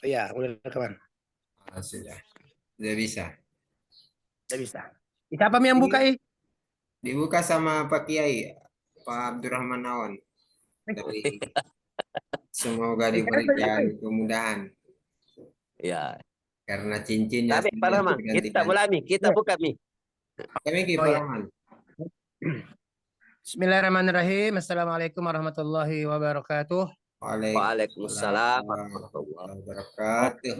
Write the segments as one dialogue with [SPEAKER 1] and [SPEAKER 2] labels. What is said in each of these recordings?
[SPEAKER 1] Ya, udah rekaman.
[SPEAKER 2] Sudah. Sudah bisa.
[SPEAKER 1] Udah bisa. Siapa yang buka,
[SPEAKER 2] Ini dibuka sama Pak Kiai, Pak Abdurrahman Nawan. Dari semoga diberikan kemudahan.
[SPEAKER 3] Ya.
[SPEAKER 2] Karena cincinnya
[SPEAKER 3] Tapi Pak
[SPEAKER 2] sudah
[SPEAKER 3] Rahman, kita
[SPEAKER 2] berganti-ganti.
[SPEAKER 3] mulai nih, kita
[SPEAKER 1] Ya.
[SPEAKER 3] buka nih.
[SPEAKER 2] Kami ke
[SPEAKER 1] Oh
[SPEAKER 2] Pak
[SPEAKER 1] ya.
[SPEAKER 2] Rahman.
[SPEAKER 1] Bismillahirrahmanirrahim. Assalamualaikum warahmatullahi wabarakatuh.
[SPEAKER 3] Waalaikumsalam warahmatullahi
[SPEAKER 2] warahmatullahi wabarakatuh.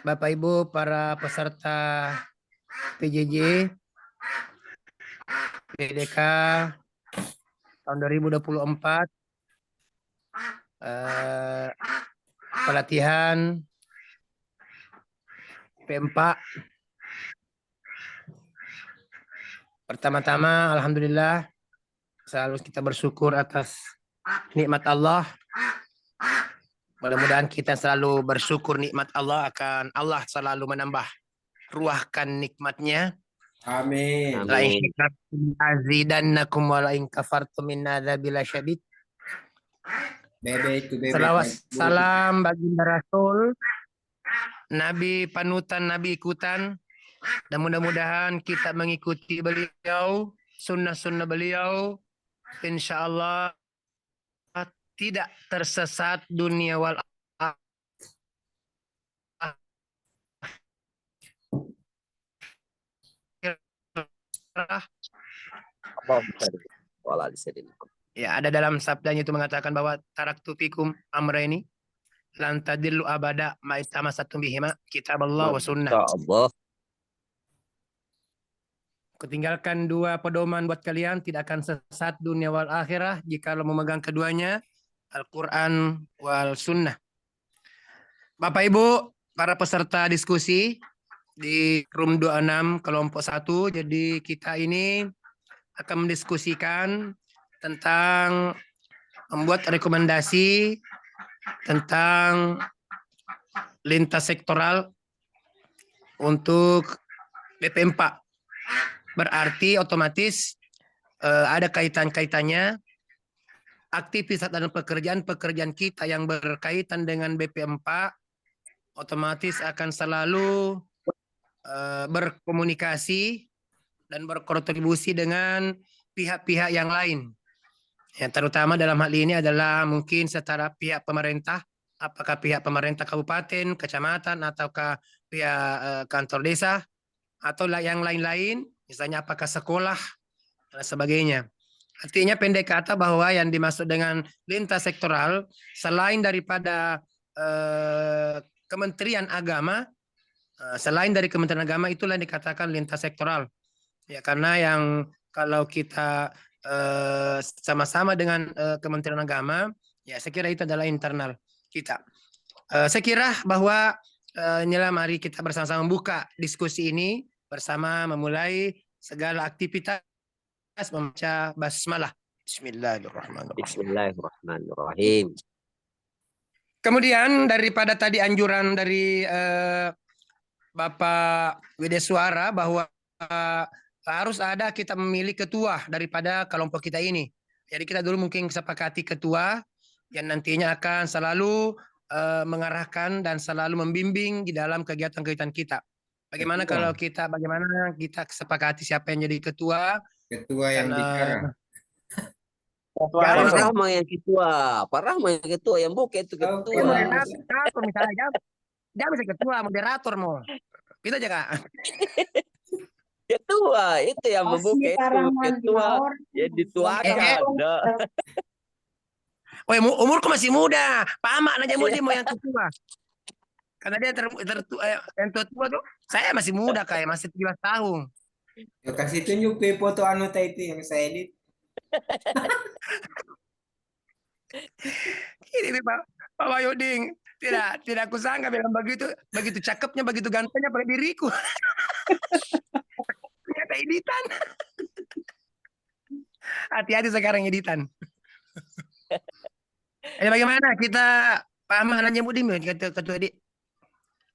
[SPEAKER 1] Bapak Ibu, para peserta PJJ PDK tahun 2024, pelatihan P4. Pertama-tama, alhamdulillah, selalu kita bersyukur atas nikmat Allah. Mudah-mudahan kita selalu bersyukur nikmat Allah, akan Allah selalu menambah ruahkan nikmatnya.
[SPEAKER 2] Amin.
[SPEAKER 1] La in syakartum azidannakum wa la in kafartum min adzabil syadid.
[SPEAKER 2] Bebe itu bebe.
[SPEAKER 1] Selawat salam baginda Rasul, Nabi panutan, Nabi ikutan, dan mudah-mudahan kita mengikuti beliau, sunnah-sunnah beliau, insya Allah tidak tersesat dunia wal akhirah. Ya, ada dalam sabdanya itu mengatakan bahwa taraktu fikum amrayni lan tadillu abada ma istamasatum bihima kitaballah wa sunnah.
[SPEAKER 3] Allah.
[SPEAKER 1] Kutinggalkan dua pedoman buat kalian, tidak akan sesat dunia wal akhirah jika lo memegang keduanya, Al-Quran wal sunnah. Bapak Ibu, para peserta diskusi di room 26 kelompok 1, jadi kita ini akan mendiskusikan tentang membuat rekomendasi tentang lintas sektoral untuk BP4. Berarti otomatis ada kaitan-kaitannya aktivitas dan pekerjaan kita yang berkaitan dengan BP4 otomatis akan selalu berkomunikasi dan berkontribusi dengan pihak-pihak yang lain. Yang terutama dalam hal ini adalah mungkin setara pihak pemerintah, apakah pihak pemerintah kabupaten, kecamatan, ataukah pihak kantor desa, atau yang lain-lain, misalnya apakah sekolah, dan sebagainya. Artinya pendek kata bahwa yang dimaksud dengan lintas sektoral, selain daripada Kementerian Agama, selain dari Kementerian Agama, itulah yang dikatakan lintas sektoral. Ya, karena yang kalau kita sama-sama dengan Kementerian Agama, ya saya kira itu adalah internal kita. Saya kira bahwa inilah mari kita bersama-sama membuka diskusi ini bersama memulai segala aktivitas membaca basmalah. Bismillahirrahmanirrahim.
[SPEAKER 3] Bismillahirrahmanirrahim.
[SPEAKER 1] Kemudian daripada tadi anjuran dari Bapak Wideswara bahwa harus ada kita memilih ketua daripada kelompok kita ini. Jadi kita dulu mungkin sepakati ketua yang nantinya akan selalu mengarahkan dan selalu membimbing di dalam kegiatan-kegiatan kita. Bagaimana kalau bagaimana kita sepakati siapa yang jadi ketua?
[SPEAKER 2] Ketua yang bicara.
[SPEAKER 3] Pak Rahman yang ketua, Pak Rahman yang ketua, yang buka itu ketua.
[SPEAKER 1] Moderator misalnya, dia bisa ketua, moderator mau. Kita aja Kak.
[SPEAKER 3] Ketua itu yang membuka itu ketua, ya dituakan.
[SPEAKER 1] Oh, umurku masih muda, Pak Amak aja mau yang ketua. Karena dia yang tua tuh, saya masih muda kayak masih 17 tahun.
[SPEAKER 2] Yo, kasih tunjuk ke foto anu itu yang saya edit.
[SPEAKER 1] Ini Pak Wayuding, tidak aku sangka bilang begitu cakepnya, begitu gantengnya pada diriku. Ternyata editan. Hati-hati sekarang editan. Bagaimana kita Pak Amak aja mau ketua edik?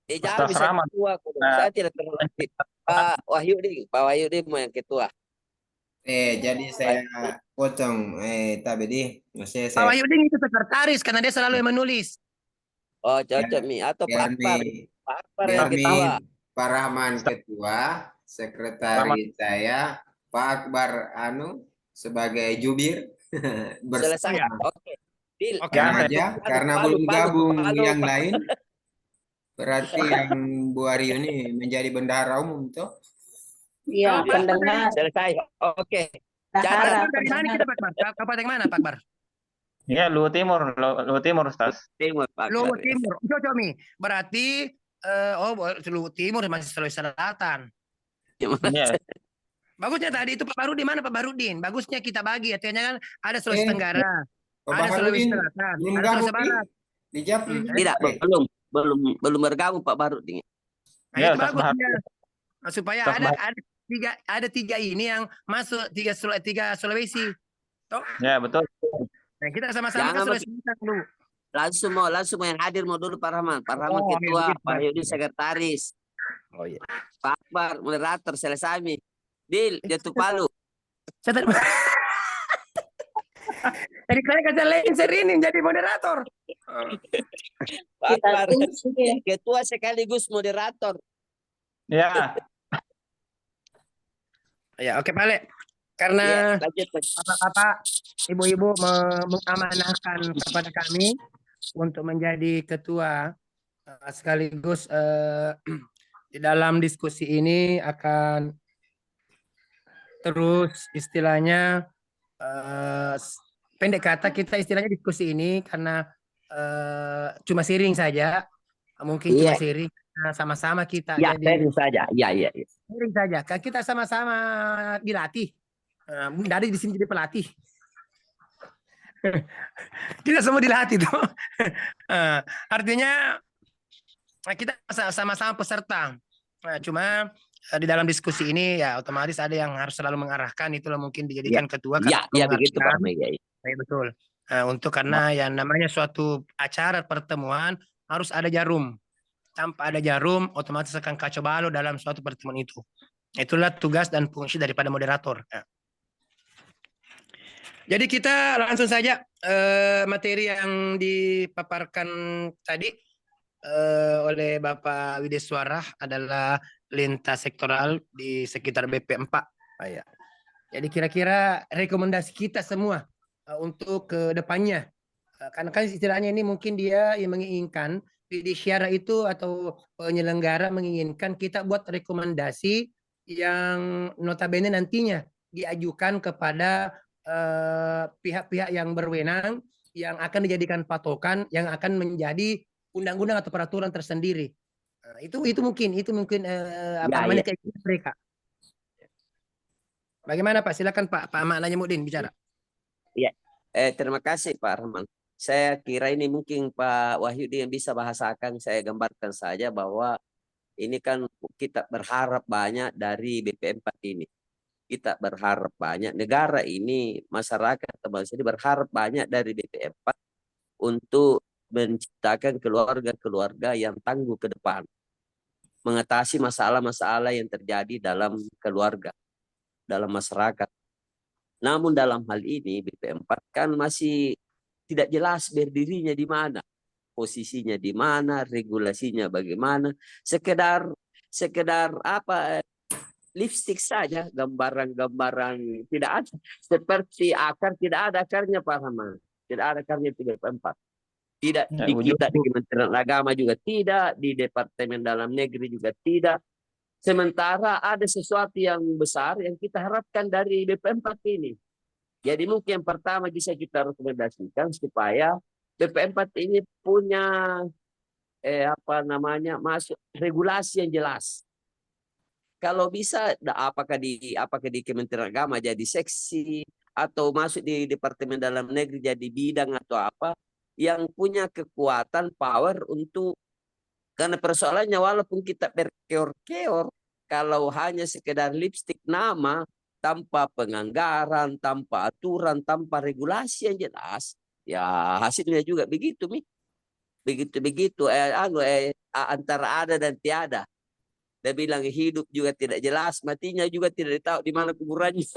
[SPEAKER 3] Jangan bisa ketua, saya tidak terlalu aktif. Pak Wahyudi mau yang ketua.
[SPEAKER 2] Jadi saya potong tadi maksudnya
[SPEAKER 1] Pak Wahyudi itu sekretaris karena dia selalu yang menulis.
[SPEAKER 3] Oh, cocok Mi. Atau Pak
[SPEAKER 2] biar
[SPEAKER 3] Akbar.
[SPEAKER 2] Mi,
[SPEAKER 3] Pak Akbar
[SPEAKER 2] biar
[SPEAKER 3] yang
[SPEAKER 2] Mi
[SPEAKER 3] ketua.
[SPEAKER 2] Pak Rahman ketua, sekretaris saya Pak Akbar sebagai jubir
[SPEAKER 3] Selesai.
[SPEAKER 2] bersama.
[SPEAKER 3] Oke. Deal.
[SPEAKER 1] Oke,
[SPEAKER 2] Karena
[SPEAKER 1] aman.
[SPEAKER 2] aja, karena
[SPEAKER 3] Palu,
[SPEAKER 2] belum
[SPEAKER 3] palu,
[SPEAKER 2] gabung
[SPEAKER 3] palu,
[SPEAKER 2] yang
[SPEAKER 3] palu.
[SPEAKER 2] lain, berarti yang Bu Aryo ini menjadi bendahara umum toh.
[SPEAKER 4] Iya,
[SPEAKER 1] Pak Akbar
[SPEAKER 4] pendengar.
[SPEAKER 3] Selesai. Oke.
[SPEAKER 1] Pak
[SPEAKER 3] Catat.
[SPEAKER 1] Akbar dari mana kita, Pak Akbar? Kabupaten mana, Pak Akbar?
[SPEAKER 5] Ya, Luhut Timur, Ustaz.
[SPEAKER 3] Timur, Pak
[SPEAKER 1] Luwu
[SPEAKER 3] Akbar.
[SPEAKER 1] Timur. Cocok, Mi. Berarti Luwu Timur masih Sulawesi Selatan.
[SPEAKER 5] Iya,
[SPEAKER 1] Bagusnya tadi itu Pak Barudin mana Pak Barudin? Bagusnya kita bagi artinya kan ada Sulawesi
[SPEAKER 2] Eh,
[SPEAKER 1] Tenggara,
[SPEAKER 2] Pak
[SPEAKER 1] ada Sulawesi
[SPEAKER 2] Baharudin
[SPEAKER 1] Selatan,
[SPEAKER 2] belum
[SPEAKER 1] ada
[SPEAKER 2] gabung
[SPEAKER 1] Sulawesi Barat.
[SPEAKER 2] di Japri.
[SPEAKER 3] Tidak, belum bergabung Pak Barudin.
[SPEAKER 1] Nah,
[SPEAKER 5] ya,
[SPEAKER 1] itu
[SPEAKER 5] Ustaz Bahar.
[SPEAKER 1] bagusnya. Nah, supaya
[SPEAKER 5] Ustaz Bahar.
[SPEAKER 1] ada tiga ini yang masuk tiga Sulawesi. Toh?
[SPEAKER 5] Ya, betul.
[SPEAKER 1] Nah, kita sama-sama kan
[SPEAKER 3] Jangan
[SPEAKER 1] Sulawesi Selatan dulu.
[SPEAKER 3] Langsung yang hadir mau dulu Pak Rahman. Pak Rahman
[SPEAKER 1] Oh,
[SPEAKER 3] ketua,
[SPEAKER 1] iya,
[SPEAKER 3] Pak Yudi sekretaris.
[SPEAKER 1] Oh iya.
[SPEAKER 3] Pak Akbar moderator selesai Mi. Deal, jatuh palu.
[SPEAKER 1] Saya tadi Tadi saya kasih laser ini jadi moderator.
[SPEAKER 3] Pak
[SPEAKER 4] Kita
[SPEAKER 3] Akbar
[SPEAKER 4] tunggu.
[SPEAKER 3] ketua sekaligus moderator.
[SPEAKER 5] Ya,
[SPEAKER 1] Ya, oke, Pak Le. Karena
[SPEAKER 3] Iya, lanjut.
[SPEAKER 1] bapak-bapak, ibu-ibu mengamanahkan kepada kami untuk menjadi ketua sekaligus di dalam diskusi ini akan terus istilahnya pendek kata kita istilahnya diskusi ini karena cuma sharing saja, mungkin cuma
[SPEAKER 3] Iya.
[SPEAKER 1] sharing sama-sama kita
[SPEAKER 3] Ya,
[SPEAKER 1] jadi
[SPEAKER 3] sharing saja. Iya.
[SPEAKER 1] sharing saja kan kita sama-sama dilatih. Dari di sini jadi pelatih. Kita semua dilatih tuh. Artinya kita sama-sama peserta. Nah, cuma di dalam diskusi ini ya otomatis ada yang harus selalu mengarahkan, itulah mungkin dijadikan ketua
[SPEAKER 3] Iya,
[SPEAKER 1] karena
[SPEAKER 3] begitu Pak
[SPEAKER 1] mengarahkan.
[SPEAKER 3] Mega.
[SPEAKER 1] Ya, betul. Untuk karena yang namanya suatu acara pertemuan harus ada jarum. Tanpa ada jarum otomatis akan kacau balau dalam suatu pertemuan itu. Itulah tugas dan fungsi daripada moderator. Jadi kita langsung saja materi yang dipaparkan tadi oleh Bapak Wideswara adalah lintas sektoral di sekitar BP4. Ya. Jadi kira-kira rekomendasi kita semua untuk ke depannya. Karena kan istilahnya ini mungkin dia yang menginginkan Widisyara itu atau penyelenggara menginginkan kita buat rekomendasi yang notabene nantinya diajukan kepada pihak-pihak yang berwenang yang akan dijadikan patokan yang akan menjadi undang-undang atau peraturan tersendiri. Itu mungkin apa namanya keinginan mereka. Bagaimana Pak? Silakan Pak Ahmad Najmuddin bicara.
[SPEAKER 3] Iya. Terima kasih Pak Rahman. Saya kira ini mungkin Pak Wahyudi yang bisa bahasakan, saya gambarkan saja bahwa ini kan kita berharap banyak dari BP4 ini. Kita berharap banyak, negara ini, masyarakat bangsa ini berharap banyak dari BP4 untuk menciptakan keluarga-keluarga yang tangguh ke depan. Mengatasi masalah-masalah yang terjadi dalam keluarga, dalam masyarakat. Namun dalam hal ini BP4 kan masih tidak jelas berdirinya di mana, posisinya di mana, regulasinya bagaimana. Sekedar apa lipstick saja, gambaran-gambaran tidak ada. Seperti akar tidak ada akarnya Pak Rahman. Tidak ada akarnya BP4. Tidak di kita di Kementerian Agama juga tidak, di Departemen Dalam Negeri juga tidak. Sementara ada sesuatu yang besar yang kita harapkan dari BP4 ini. Jadi mungkin yang pertama bisa kita rekomendasikan supaya BP4 ini punya masuk regulasi yang jelas. Kalau bisa apakah di Kementerian Agama jadi seksi atau masuk di Departemen Dalam Negeri jadi bidang atau apa yang punya kekuatan power untuk, karena persoalannya walaupun kita berkeor-keor kalau hanya sekedar lipstick nama tanpa penganggaran, tanpa aturan, tanpa regulasi yang jelas, ya hasilnya juga begitu Mi. Begitu antara ada dan tiada. Dia bilang hidup juga tidak jelas, matinya juga tidak tahu di mana kuburannya.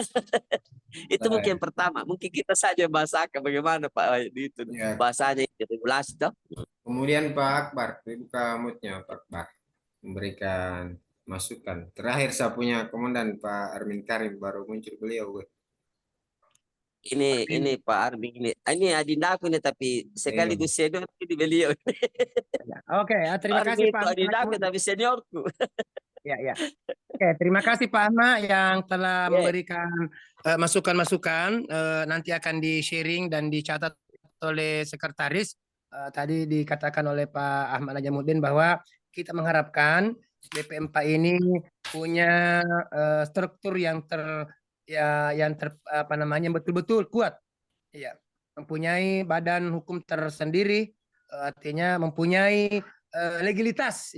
[SPEAKER 3] Itu mungkin yang pertama. Mungkin kita saja bahasakan bagaimana Pak Wahyudi itu
[SPEAKER 2] Ya.
[SPEAKER 3] bahasanya regulasi toh.
[SPEAKER 2] Kemudian Pak Akbar, buka moodnya Pak Akbar, memberikan masukan. Terakhir saya punya komandan Pak Armin Karim, baru muncul beliau.
[SPEAKER 3] Ini Pak Armin ini adinda aku ini tapi sekaligus senior di beliau.
[SPEAKER 1] Oke, terima kasih Pak Ahmad.
[SPEAKER 3] Adinda aku tapi seniorku.
[SPEAKER 1] Ya. Oke, terima kasih Pak Ahmad yang telah memberikan masukan-masukan. Nanti akan di-sharing dan dicatat oleh sekretaris. Tadi dikatakan oleh Pak Ahmad Najamuddin bahwa kita mengharapkan BP4 ini punya struktur yang betul-betul kuat. Ya, mempunyai badan hukum tersendiri, artinya mempunyai legalitas,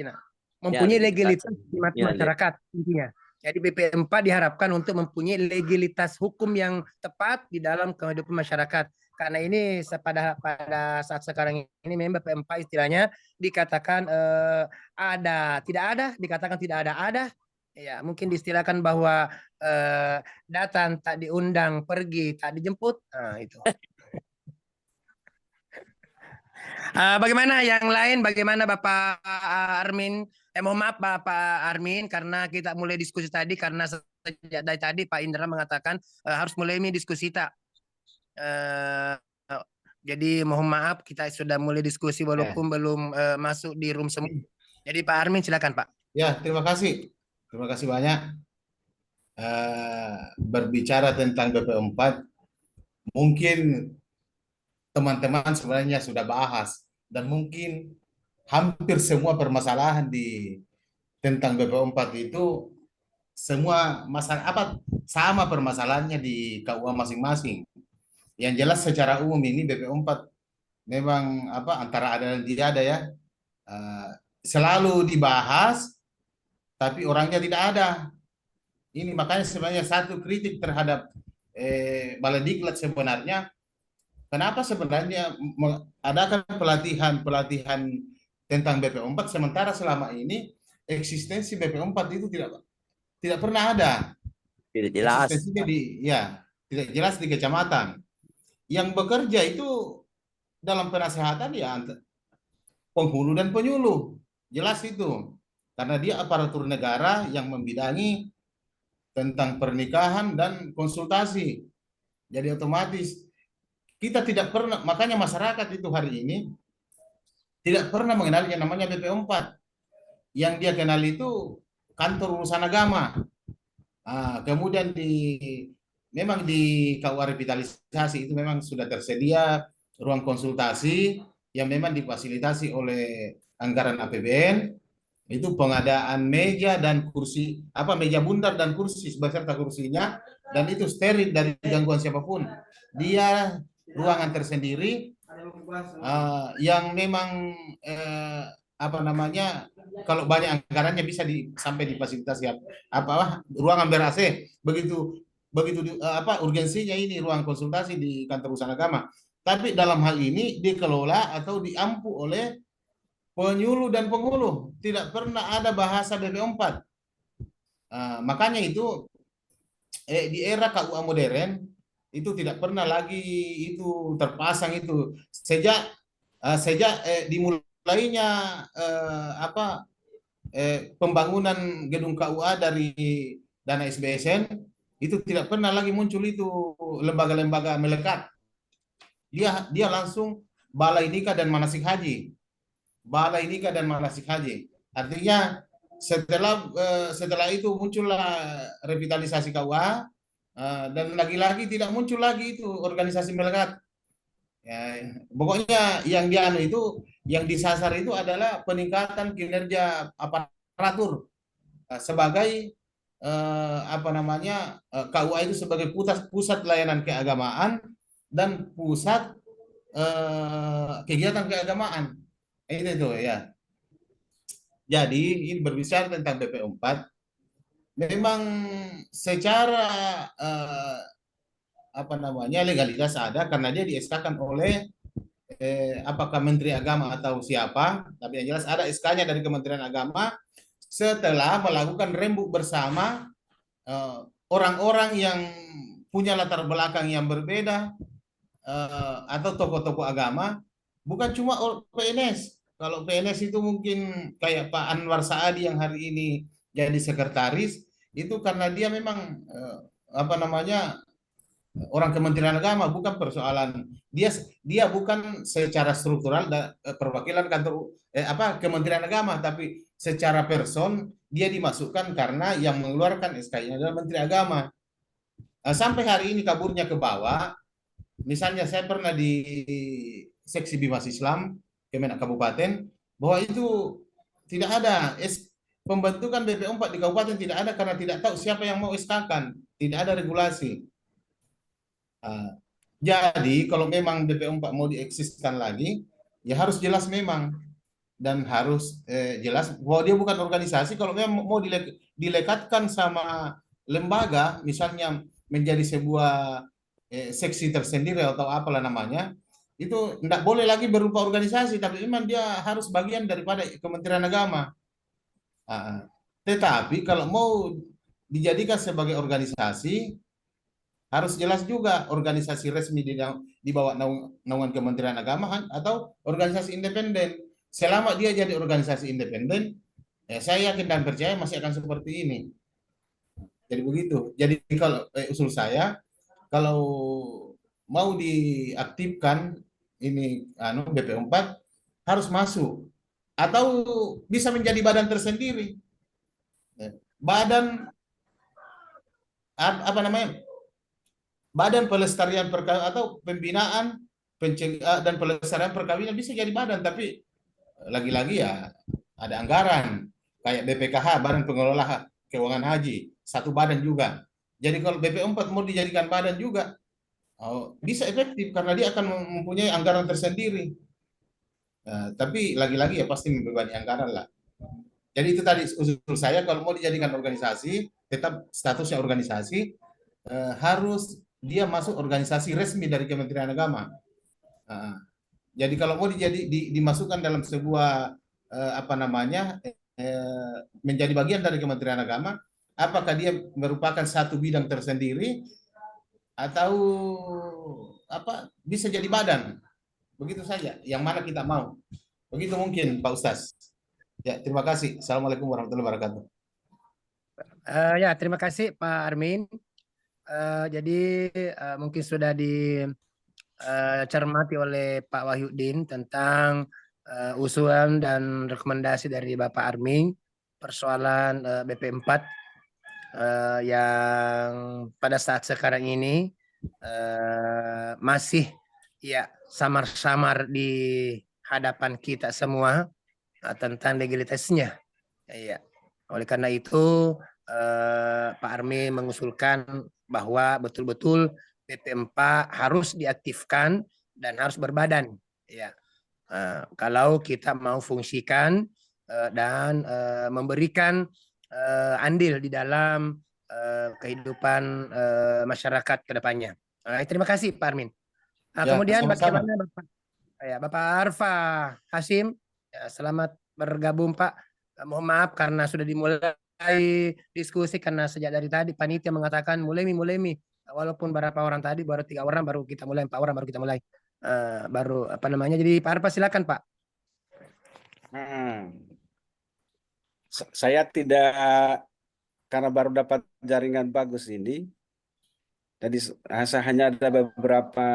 [SPEAKER 1] mempunyai legalitas di masyarakat intinya. Jadi BP4 diharapkan untuk mempunyai legalitas hukum yang tepat di dalam kehidupan masyarakat. Karena ini pada saat sekarang ini memang BP4 istilahnya dikatakan dikatakan tidak ada. Ya, mungkin diistilahkan bahwa datang tak diundang, pergi tak dijemput. Nah, itu. Bagaimana yang lain? Bagaimana Bapak Armin? Mohon maaf Bapak Armin karena kita mulai diskusi tadi karena sejak dari tadi Pak Indra mengatakan harus mulai diskusi tak. Jadi mohon maaf kita sudah mulai diskusi walaupun belum masuk di room semua. Jadi Pak Armin silakan Pak.
[SPEAKER 4] Ya, terima kasih. Terima kasih banyak. Berbicara tentang BP4, mungkin teman-teman sebenarnya sudah bahas dan mungkin hampir semua permasalahan tentang BP4 itu semua masalah sama permasalahannya di KUA masing-masing. Yang jelas secara umum ini BP4 memang antara ada dan tidak ada ya, selalu dibahas tapi orangnya tidak ada. Ini makanya sebenarnya satu kritik terhadap Balai Diklat sebenarnya, kenapa sebenarnya adakan pelatihan tentang BP4 sementara selama ini eksistensi BP4 itu tidak pernah ada.
[SPEAKER 3] Tidak jelas.
[SPEAKER 4] Eksistensinya tidak jelas di kecamatan. Yang bekerja itu dalam penasehatan ya penghulu dan penyuluh. Jelas itu. Karena dia aparatur negara yang membidangi tentang pernikahan dan konsultasi. Jadi otomatis kita tidak pernah, makanya masyarakat itu hari ini tidak pernah mengenal yang namanya BP4. Yang dia kenal itu kantor urusan agama. Kemudian memang di KUA revitalisasi itu memang sudah tersedia ruang konsultasi yang memang difasilitasi oleh anggaran APBN. Itu pengadaan meja dan kursi, meja bundar dan kursi beserta kursinya, dan itu steril dari gangguan siapapun. Dia ruangan tersendiri yang memang kalau banyak anggarannya bisa sampai difasilitasi ruangan ber-AC. Begitu urgensinya ini ruang konsultasi di kantor urusan agama. Tapi dalam hal ini dikelola atau diampu oleh penyuluh dan penghulu. Tidak pernah ada bahasa BP4. Makanya itu di era KUA modern itu tidak pernah lagi itu terpasang itu sejak dimulainya pembangunan gedung KUA dari dana SBSN itu tidak pernah lagi muncul itu lembaga-lembaga melekat. Dia langsung Balai Nikah dan Manasik Haji. Balai Nikah dan Manasik Haji. Artinya setelah itu muncullah revitalisasi KUA dan lagi-lagi tidak muncul lagi itu organisasi melekat. Ya, pokoknya yang yang disasar itu adalah peningkatan kinerja aparatur sebagai KUA itu sebagai pusat layanan keagamaan dan pusat kegiatan keagamaan. Itu ya. Jadi ini berbicara tentang BP4, memang secara legalitas ada karena dia di-SK-kan oleh apakah Menteri Agama atau siapa, tapi yang jelas ada SK-nya dari Kementerian Agama setelah melakukan rembuk bersama orang-orang yang punya latar belakang yang berbeda, atau tokoh-tokoh agama, bukan cuma PNS. Kalau PNS itu mungkin kayak Pak Anwar Saadi yang hari ini jadi sekretaris, itu karena dia memang apa namanya, orang Kementerian Agama, bukan persoalan dia bukan secara struktural perwakilan kantor Kementerian Agama, tapi secara person dia dimasukkan karena yang mengeluarkan SK-nya adalah Menteri Agama. Sampai hari ini kaburnya ke bawah. Misalnya saya pernah di seksi Bimas Islam Kemenak Kabupaten, bahwa itu tidak ada pembentukan BP4 di kabupaten, tidak ada karena tidak tahu siapa yang mau SK-kan, tidak ada regulasi. Jadi kalau memang BP4 mau dieksiskan lagi, ya harus jelas memang, dan harus jelas bahwa dia bukan organisasi. Kalau memang mau dilekatkan sama lembaga, misalnya menjadi sebuah seksi tersendiri atau apalah namanya, itu tidak boleh lagi berupa organisasi, tapi memang dia harus bagian daripada Kementerian Agama. Tetapi kalau mau dijadikan sebagai organisasi, harus jelas juga organisasi resmi di bawah naungan Kementerian Agama atau organisasi independen. Selama dia jadi organisasi independen, saya yakin dan percaya masih akan seperti ini. Jadi begitu. Jadi kalau usul saya, kalau mau diaktifkan ini BP4 harus masuk atau bisa menjadi badan tersendiri. Badan apa namanya? Badan Pelestarian Perkawinan atau Pembinaan dan Pelestarian Perkawinan bisa jadi badan, tapi lagi-lagi ya ada anggaran kayak BPKH, Badan Pengelola Keuangan Haji, satu badan juga. Jadi kalau BP4 mau dijadikan badan juga, bisa efektif karena dia akan mempunyai anggaran tersendiri. Tapi lagi-lagi ya pasti membebani anggaran lah. Jadi itu tadi usul saya, kalau mau dijadikan organisasi, tetap statusnya organisasi, harus dia masuk organisasi resmi dari Kementerian Agama. Jadi kalau mau dimasukkan dalam sebuah apa namanya menjadi bagian dari Kementerian Agama, apakah dia merupakan satu bidang tersendiri atau apa bisa jadi badan? Begitu saja. Yang mana kita mau? Begitu mungkin Pak Ustaz. Ya, terima kasih. Assalamualaikum warahmatullahi wabarakatuh.
[SPEAKER 1] Ya, terima kasih Pak Armin. Jadi mungkin sudah dicermati oleh Pak Wahyudin tentang usulan dan rekomendasi dari Bapak Armin persoalan BP4 yang pada saat sekarang ini masih ya samar-samar di hadapan kita semua tentang legalitasnya. Ya. Oleh karena itu Pak Armin mengusulkan bahwa betul-betul BP4 harus diaktifkan dan harus berbadan. Ya, kalau kita mau fungsikan dan memberikan andil di dalam kehidupan masyarakat ke depannya. Terima kasih Pak Armin.
[SPEAKER 4] Ya,
[SPEAKER 1] Kemudian
[SPEAKER 4] sama-sama.
[SPEAKER 1] bagaimana Bapak Arfa Hasim? Ya, selamat bergabung Pak. Mohon maaf karena sudah dimulai diskusi karena sejak dari tadi panitia mengatakan mulai. Walaupun berapa orang tadi, baru 3 orang baru kita mulai, 4 orang baru kita mulai. Baru apa namanya? Jadi Pak Arfa silakan Pak.
[SPEAKER 6] Saya tidak, karena baru dapat jaringan bagus ini, jadi saya hanya ada beberapa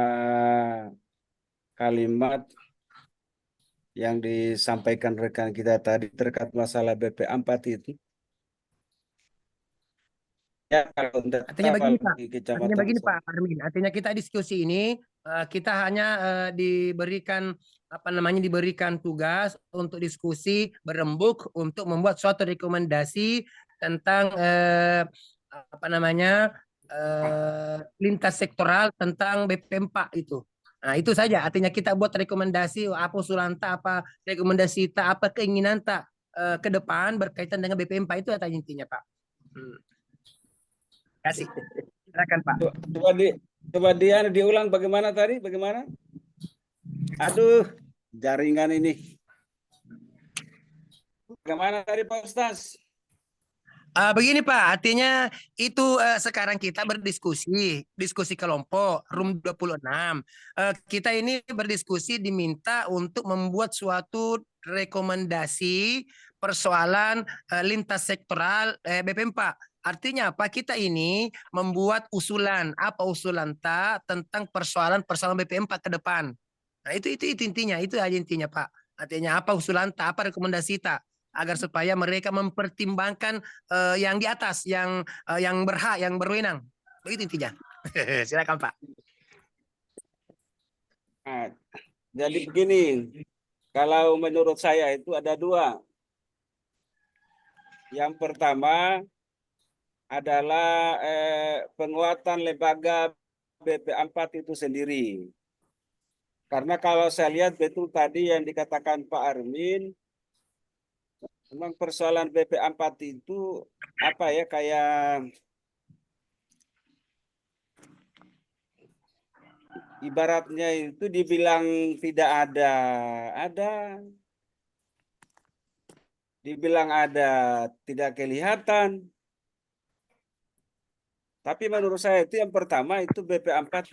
[SPEAKER 6] kalimat yang disampaikan rekan kita tadi terkait masalah BP4 itu. Ya, kalau
[SPEAKER 1] artinya begini Pak Armin, artinya kita diskusi ini kita hanya diberikan diberikan tugas untuk diskusi berembuk untuk membuat suatu rekomendasi tentang lintas sektoral tentang BP4 itu. Nah, itu saja. Artinya kita buat rekomendasi apa usulan apa rekomendasi apa keinginan ke depan berkaitan dengan BP4 itu intinya Pak. Kasih. Silakan Pak.
[SPEAKER 6] Coba dia diulang bagaimana tadi? Bagaimana? Aduh, jaringan ini. Bagaimana tadi Pak Ustaz?
[SPEAKER 1] Begini Pak, artinya itu sekarang kita diskusi kelompok room 26. Kita ini berdiskusi diminta untuk membuat suatu rekomendasi persoalan lintas sektoral BP4. Artinya apa? Kita ini membuat usulan, apa usulan tentang persoalan-persoalan BP4 ke depan. Nah, itu intinya, itu aja intinya Pak. Artinya apa usulan apa rekomendasi agar supaya mereka mempertimbangkan yang di atas, yang berhak, yang berwenang. Begitu intinya. Silakan Pak.
[SPEAKER 6] Nah, jadi begini, kalau menurut saya itu ada dua. Yang pertama adalah penguatan lembaga BP4 itu sendiri. Karena kalau saya lihat betul tadi yang dikatakan Pak Armin, memang persoalan BP4 itu apa ya, kayak ibaratnya itu dibilang tidak ada, dibilang ada, tidak kelihatan. Tapi menurut saya itu yang pertama itu BP4.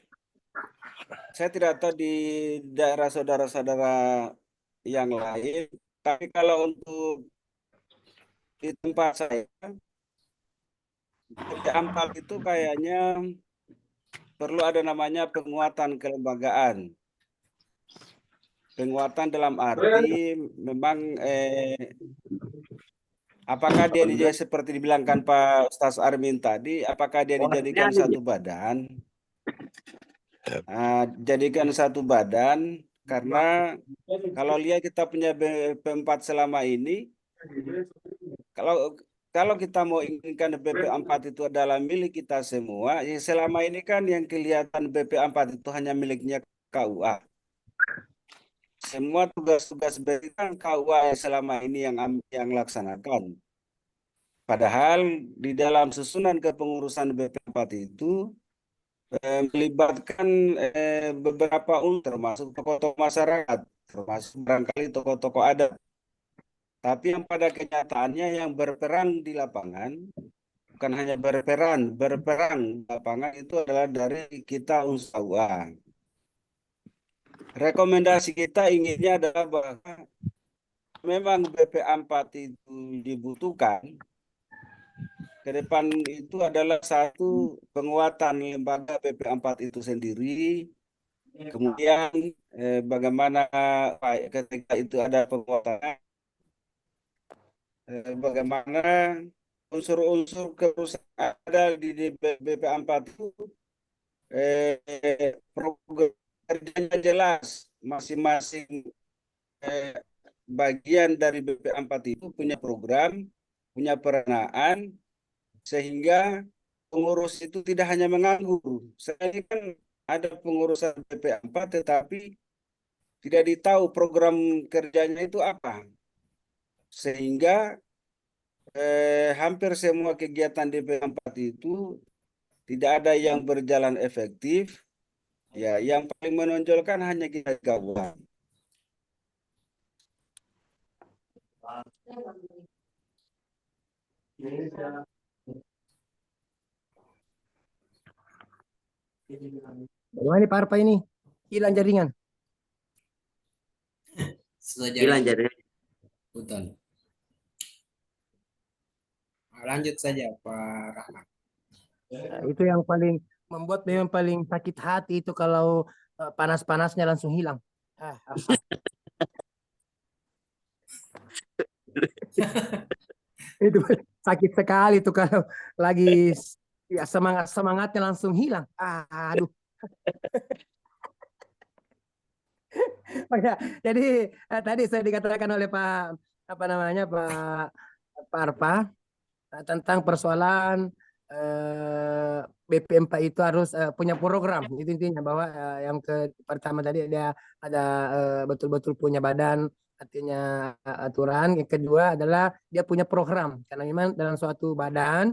[SPEAKER 6] Saya tidak tahu di daerah saudara-saudara yang lain, tapi kalau untuk di tempat saya, BP4 itu kayaknya perlu ada namanya penguatan kelembagaan. Penguatan dalam arti memang apakah dia seperti dibilangkan Pak Ustaz Armin tadi, apakah dia dijadikan satu badan? Jadikan satu badan, karena kalau lihat kita punya BP4 selama ini, kalau kita mau inginkan BP4 itu adalah milik kita semua, ya selama ini kan yang kelihatan BP4 itu hanya miliknya KUA. Semua tugas-tugas BP kan KUA yang selama ini yang laksanakan. Padahal di dalam susunan kepengurusan BP4 itu melibatkan beberapa unsur, termasuk tokoh-tokoh masyarakat, termasuk barangkali tokoh-tokoh adat. Tapi yang pada kenyataannya yang berperan di lapangan, bukan hanya berperan di lapangan itu adalah dari kita unsur KUA. Rekomendasi kita inginnya adalah bahwa memang BP4 itu dibutuhkan. Ke depan itu adalah satu penguatan lembaga BP4 itu sendiri. Kemudian bagaimana ketika itu ada penguatan, bagaimana unsur-unsur kerusakan ada di BP4 itu program kerjanya jelas. Masing-masing bagian dari BP4 itu punya program, punya peranaan, sehingga pengurus itu tidak hanya menganggur. Saya ini kan ada pengurusan BP4 tetapi tidak ditahu program kerjanya itu apa. Sehingga hampir semua kegiatan BP4 itu tidak ada yang berjalan efektif. Ya, yang paling menonjolkan hanya kita kawan.
[SPEAKER 1] Bagaimana nih Pak Arpa ini? Hilang jaringan.
[SPEAKER 3] Hilang jaringan.
[SPEAKER 2] Betul. Lanjut saja Pak Rahmat.
[SPEAKER 1] Nah, itu yang paling membuat memang paling sakit hati itu kalau panas-panasnya langsung hilang. Itu sakit sekali tuh kalau lagi ya semangatnya langsung hilang. Aduh. Jadi tadi saya dikatakan oleh Pak Arpa tentang persoalan BP4 itu harus punya program. Itu intinya bahwa yang pertama tadi dia ada betul-betul punya badan, artinya aturan. Yang kedua adalah dia punya program, karena memang dalam suatu badan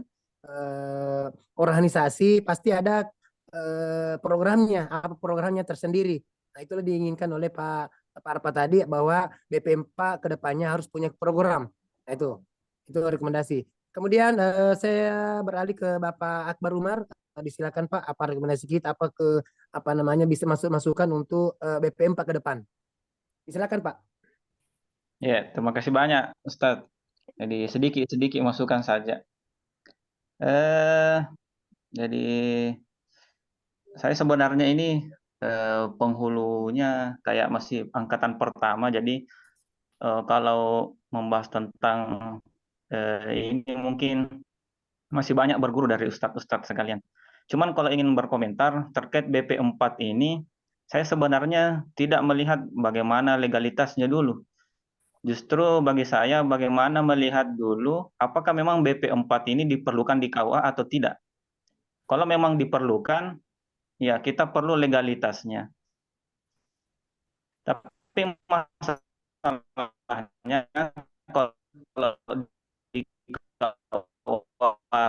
[SPEAKER 1] organisasi pasti ada programnya tersendiri. Nah, itulah diinginkan oleh Pak Arpa tadi bahwa BP4 kedepannya harus punya program. Nah, itu rekomendasi. Kemudian saya beralih ke Bapak Akbar Umar. Disilakan Pak, apa rekomendasi kita, apa namanya bisa masukan untuk BPM 4 ke depan. Silakan Pak.
[SPEAKER 5] Ya, terima kasih banyak Ustadz. Jadi sedikit-sedikit masukan saja. Jadi saya sebenarnya ini penghulunya kayak masih angkatan pertama. Jadi kalau membahas tentang ini mungkin masih banyak berguru dari ustadz-ustadz sekalian. Cuman kalau ingin berkomentar terkait BP4 ini, saya sebenarnya tidak melihat bagaimana legalitasnya dulu. Justru bagi saya bagaimana melihat dulu apakah memang BP4 ini diperlukan di KUA atau tidak. Kalau memang diperlukan, ya kita perlu legalitasnya. Tapi masalahnya kalau di KUA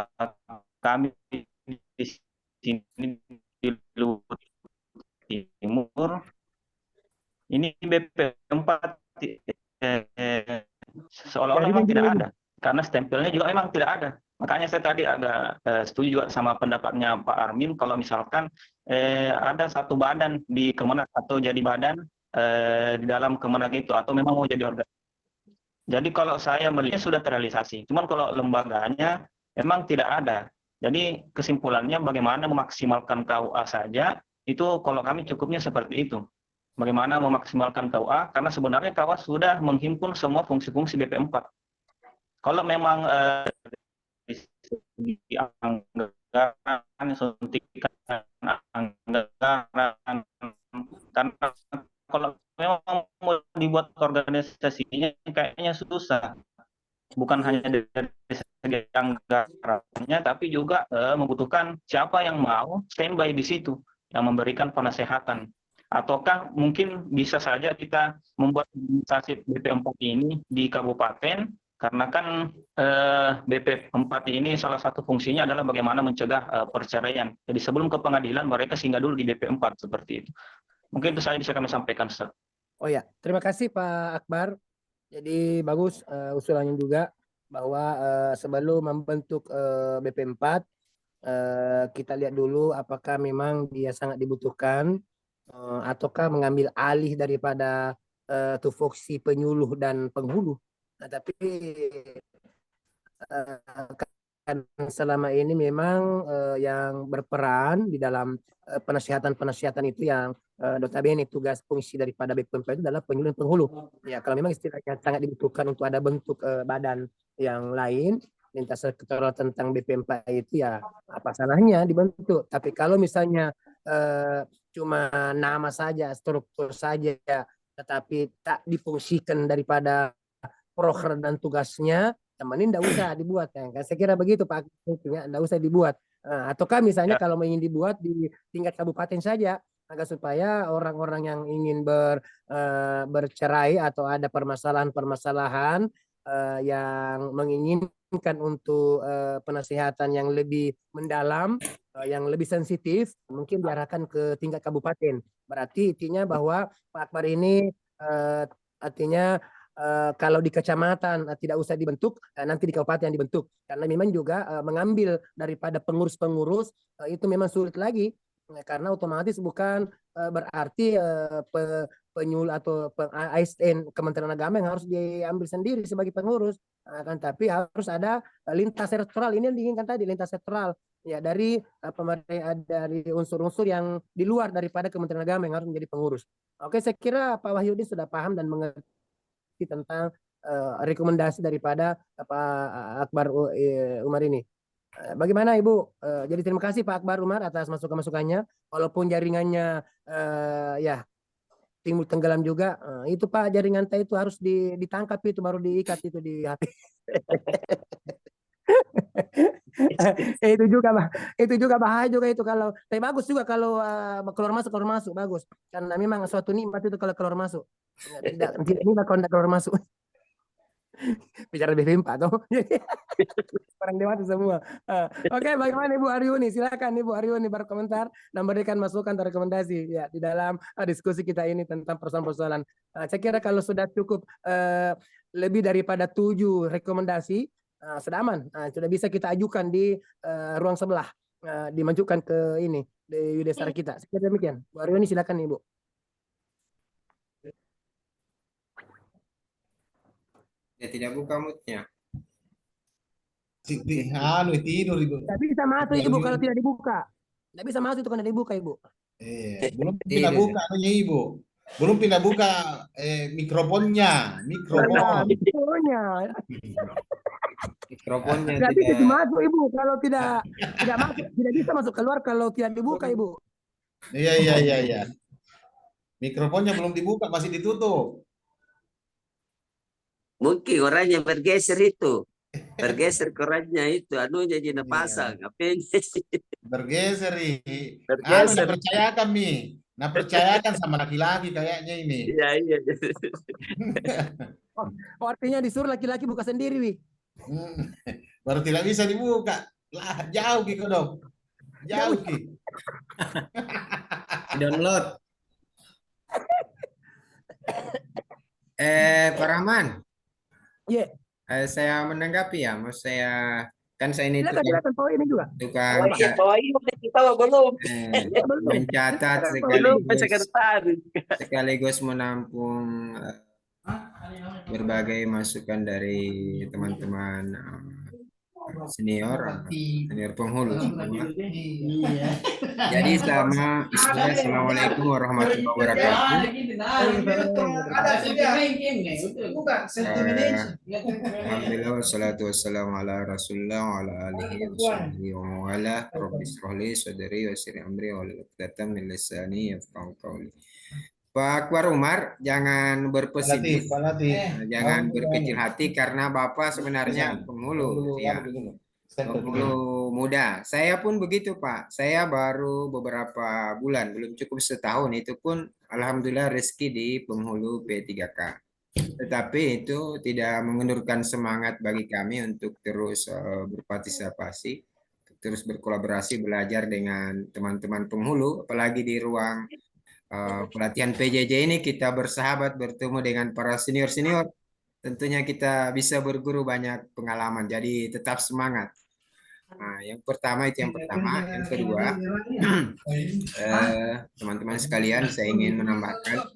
[SPEAKER 5] kami di sini di Luhut Timur, ini BP4 seolah-olah memang tidak ada, karena stempelnya juga memang tidak ada. Makanya saya tadi agak setuju juga sama pendapatnya Pak Armin, kalau misalkan ada satu badan di Kemenak atau jadi badan di dalam Kemenak itu, atau memang mau jadi organ. Jadi kalau saya melihatnya sudah terrealisasi, cuman kalau lembaganya memang tidak ada. Jadi kesimpulannya bagaimana memaksimalkan KUA saja, itu kalau kami cukupnya seperti itu. Bagaimana memaksimalkan KUA, karena sebenarnya KUA sudah menghimpun semua fungsi-fungsi BP4. Kalau memang di anggaran, suntikan anggaran, karena kalau memang mau dibuat organisasinya kayaknya susah. Bukan hanya dari segi anggarannya, tapi juga membutuhkan siapa yang mau standby di situ, yang memberikan penasehatan. Ataukah mungkin bisa saja kita membuat organisasi BP4 ini di kabupaten, karena kan BP4 ini salah satu fungsinya adalah bagaimana mencegah perceraian. Jadi sebelum ke pengadilan, mereka singgah dulu di BP4 seperti itu. Mungkin itu saja bisa kami sampaikan, Ustaz.
[SPEAKER 1] Oh ya, terima kasih Pak Akbar. Jadi bagus usulannya juga bahwa sebelum membentuk BP4 kita lihat dulu apakah memang dia sangat dibutuhkan ataukah mengambil alih daripada tupoksi penyuluh dan penghulu. Nah, tapi kan selama ini memang yang berperan di dalam penasihatan itu yang notabene tugas fungsi daripada BPMP itu adalah penyuluh dan penghulu. Ya, kalau memang istilahnya sangat dibutuhkan untuk ada bentuk badan yang lain lintas sektoral tentang BPMP itu, ya apa salahnya dibentuk. Tapi kalau misalnya cuma nama saja, struktur saja, tetapi tak difungsikan daripada proker dan tugasnya, temenin enggak usah dibuat ya. Saya kira begitu Pak, enggak usah dibuat. Ataukah misalnya kalau ingin dibuat di tingkat kabupaten saja, agar supaya orang-orang yang ingin bercerai atau ada permasalahan-permasalahan yang menginginkan untuk penasihatan yang lebih mendalam, yang lebih sensitif, mungkin diarahkan ke tingkat kabupaten. Berarti intinya bahwa Pak Akbar ini artinya kalau di kecamatan tidak usah dibentuk, nanti di kabupaten yang dibentuk. Karena memang juga mengambil daripada pengurus-pengurus itu memang sulit lagi, karena otomatis bukan berarti penyul atau ASN Kementerian Agama yang harus diambil sendiri sebagai pengurus, kan, tapi harus ada lintas sektoral. Ini yang diinginkan tadi, lintas sektoral ya, dari dari unsur-unsur yang di luar daripada Kementerian Agama yang harus menjadi pengurus. Oke, saya kira Pak Wahyudi sudah paham dan mengerti tentang rekomendasi daripada Pak Akbar Umar ini. Bagaimana Ibu? Jadi terima kasih Pak Akbar Umar atas masukan-masukannya. Walaupun jaringannya ya timbul tenggelam juga, itu Pak, jaringan T itu harus ditangkap, itu baru diikat itu di HP. itu juga bahaya juga itu kalau. Tapi bagus juga kalau keluar masuk bagus, karena memang suatu nikmat itu kalau keluar masuk. Tidak nikmat kalau tidak keluar masuk. Bicara BPM Pak toh. Orang dewasa semua. Oke, bagaimana Ibu Aryuni? Silakan Ibu Aryuni berkomentar dan berikan masukan atau rekomendasi ya di dalam diskusi kita ini tentang persoalan-persoalan. Saya kira kalau sudah cukup lebih daripada 7 rekomendasi, sudah aman. Sudah bisa kita ajukan di ruang sebelah, dimajukan ke ini di Yudesara kita. Sekian demikian. Bu Aryoni silakan Ibu.
[SPEAKER 2] Dia tidak buka mutnya.
[SPEAKER 4] Tidur Ibu.
[SPEAKER 1] Tidak bisa masuk Ibu kalau tidak dibuka. Tidak bisa masuk itu kalau tidak dibuka Ibu.
[SPEAKER 4] Belum pindah buka anunya Ibu. Belum pindah buka mikrofonnya. Mikrofon.
[SPEAKER 1] Mikrofonnya.
[SPEAKER 2] Mikrofonnya
[SPEAKER 1] Tidak bisa
[SPEAKER 2] tidak.
[SPEAKER 1] dimasuk Ibu kalau tidak masuk, tidak bisa masuk keluar kalau tidak dibuka Ibu.
[SPEAKER 4] Iya. Mikrofonnya belum dibuka, masih ditutup.
[SPEAKER 3] Mungkin orangnya bergeser itu. Bergeser ke orangnya itu. Anunya jadi pasang. Apa
[SPEAKER 4] Bergeser nih.
[SPEAKER 3] Bergeser.
[SPEAKER 4] Nah percayakan nih. Nah percayakan sama laki-laki kayaknya ini.
[SPEAKER 3] Iya.
[SPEAKER 1] Artinya disuruh laki-laki buka sendiri, Wi.
[SPEAKER 4] Baru tidak bisa dibuka. Lah, jauh Ki Kodok. Jauh Ki.
[SPEAKER 2] Download. Pak Rahman.
[SPEAKER 1] Iya.
[SPEAKER 2] Saya menanggapi ya, mas saya kan saya ini
[SPEAKER 1] Silakan poin ini juga.
[SPEAKER 2] tukang
[SPEAKER 3] belum.
[SPEAKER 2] mencatat sekaligus menampung berbagai masukan dari teman-teman senior penghulu semua. Jadi Assalamualaikum warahmatullahi wabarakatuh. Alhamdulillah wassalatu wassalamu ala rasulillah wa ala alihi wa sahbihi wa mawala. Rabbi shrah li sadri wa yassir amri wa hlul 'uqdatam min lisani yafqahu qawli. Pak Akbar Umar, jangan berpesimis, jangan berkecil hati karena Bapak sebenarnya penghulu, ya, penghulu muda. Saya pun begitu, Pak. Saya baru beberapa bulan, belum cukup setahun, itu pun alhamdulillah rezeki di penghulu P3K. Tetapi itu tidak mengendurkan semangat bagi kami untuk terus berpartisipasi, terus berkolaborasi, belajar dengan teman-teman penghulu, apalagi di ruang pelatihan PJJ ini kita bersahabat, bertemu dengan para senior-senior. Tentunya kita bisa berguru banyak pengalaman, jadi tetap semangat. Nah, yang pertama itu yang pertama. Yang kedua, teman-teman sekalian, saya ingin menambahkan,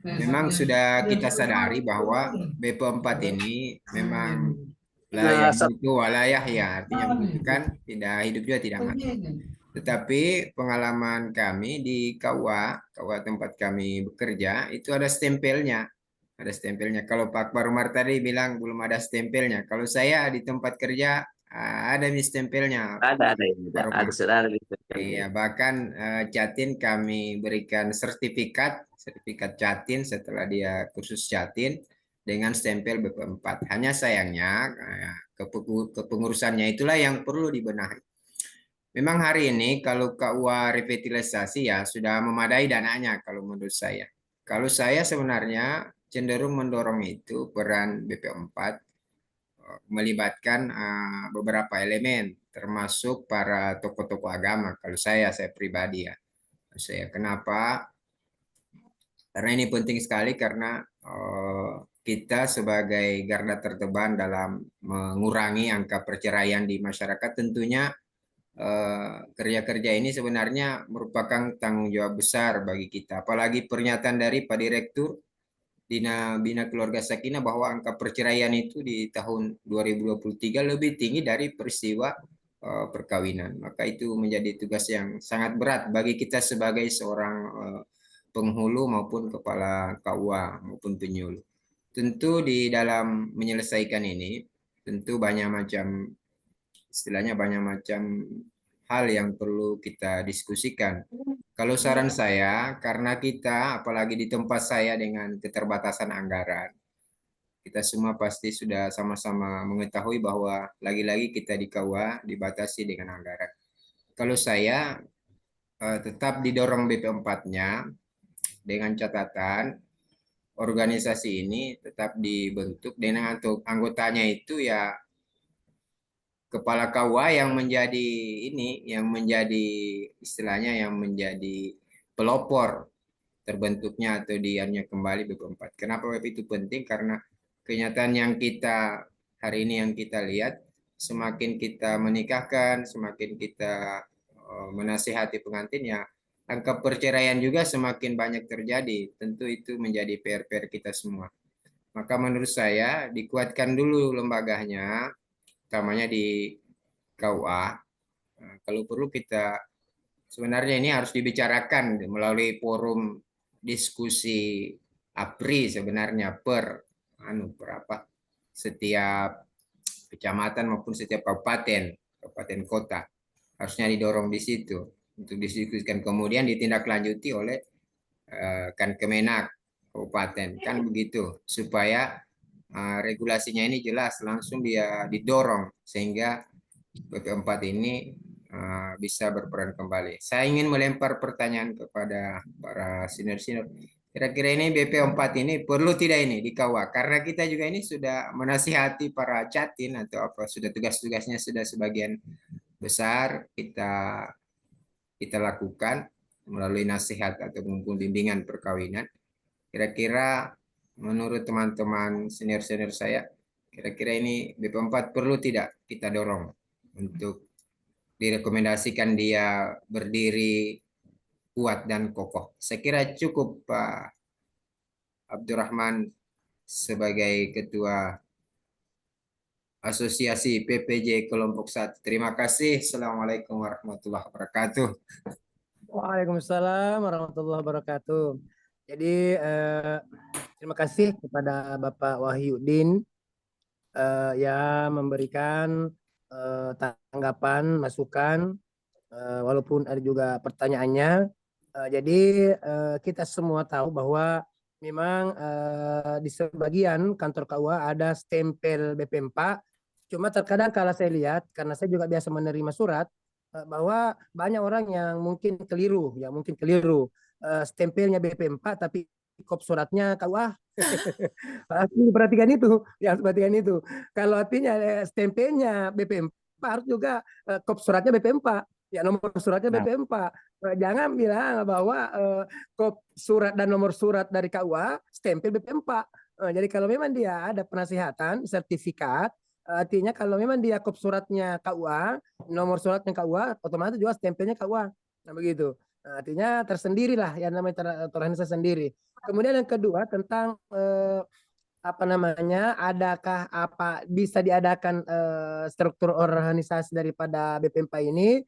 [SPEAKER 2] memang sudah kita sadari bahwa BP4 ini memang layak itu walayah ya, artinya membutuhkan tidak hidup juga tidak mati. Tetapi pengalaman kami di KUA tempat kami bekerja, itu ada stempelnya. Ada stempelnya. Kalau Pak Barumar tadi bilang belum ada stempelnya. Kalau saya di tempat kerja ada stempelnya.
[SPEAKER 3] Ada saudara.
[SPEAKER 2] Iya, bahkan Jatin kami berikan sertifikat Jatin setelah dia kursus Jatin dengan stempel BP4. Hanya sayangnya kepengurusannya itulah yang perlu dibenahi. Memang hari ini kalau KUA revitalisasi ya sudah memadai dananya kalau menurut saya. Kalau saya sebenarnya cenderung mendorong itu peran BP4 melibatkan beberapa elemen termasuk para tokoh-tokoh agama. Kalau saya pribadi ya. Kenapa? Karena ini penting sekali karena kita sebagai garda terdepan dalam mengurangi angka perceraian di masyarakat, tentunya kerja-kerja ini sebenarnya merupakan tanggung jawab besar bagi kita. Apalagi pernyataan dari Pak Direktur Bina Keluarga Sakinah bahwa angka perceraian itu di tahun 2023 lebih tinggi dari peristiwa perkawinan. Maka itu menjadi tugas yang sangat berat bagi kita sebagai seorang penghulu maupun kepala KUA maupun penyuluh. Tentu di dalam menyelesaikan ini, tentu banyak macam hal yang perlu kita diskusikan. Kalau saran saya, karena kita, apalagi di tempat saya dengan keterbatasan anggaran, kita semua pasti sudah sama-sama mengetahui bahwa lagi-lagi kita di KUA dibatasi dengan anggaran. Kalau saya tetap didorong BP4-nya dengan catatan organisasi ini tetap dibentuk dengan anggotanya itu ya kepala KUA yang menjadi istilahnya yang menjadi pelopor terbentuknya atau diannya kembali BP4. Kenapa BP itu penting? Karena kenyataan yang kita hari ini yang kita lihat semakin kita menikahkan, semakin kita menasihati pengantinnya, angka perceraian juga semakin banyak terjadi. Tentu itu menjadi PR-PR kita semua. Maka menurut saya dikuatkan dulu lembaganya, utamanya di KUA. Nah, kalau perlu kita sebenarnya ini harus dibicarakan melalui forum diskusi APRI sebenarnya per setiap kecamatan maupun setiap kabupaten kota harusnya didorong di situ untuk didiskusikan, kemudian ditindaklanjuti oleh kan Kemenak kabupaten, kan begitu, supaya regulasinya ini jelas langsung dia didorong sehingga BP4 ini bisa berperan kembali. Saya ingin melempar pertanyaan kepada para senior-senior. Kira-kira ini BP4 ini perlu tidak ini di KUA? Karena kita juga ini sudah menasihati para catin atau apa, sudah tugas-tugasnya sudah sebagian besar kita lakukan melalui nasihat atau bimbingan perkawinan. Kira-kira menurut teman-teman senior-senior saya, kira-kira ini BP4 perlu tidak kita dorong untuk direkomendasikan dia berdiri kuat dan kokoh. Saya kira cukup Pak Abdurrahman sebagai Ketua Asosiasi PPJ Kelompok 1. Terima kasih. Assalamualaikum warahmatullahi wabarakatuh.
[SPEAKER 1] Waalaikumsalam warahmatullahi wabarakatuh. Jadi terima kasih kepada Bapak Wahyudin yang memberikan tanggapan, masukan, walaupun ada juga pertanyaannya. Jadi kita semua tahu bahwa memang di sebagian kantor KUA ada stempel BP4. Cuma terkadang kalau saya lihat, karena saya juga biasa menerima surat, bahwa banyak orang yang mungkin keliru, stempelnya BP4 tapi kop suratnya KUA. Perhatikan itu. Kalau artinya stempelnya BP4 harus juga kop suratnya BP4, ya nomor suratnya BP4. Jangan bilang bahwa kop surat dan nomor surat dari KUA stempel BP4. Jadi kalau memang dia ada penasihatan sertifikat, artinya kalau memang dia kop suratnya KUA, nomor suratnya KUA, otomatis juga stempelnya KUA. Nah begitu. Nah, artinya tersendirilah yang namanya terorganisasi sendiri. Kemudian yang kedua tentang adakah bisa diadakan struktur organisasi daripada BP4 ini,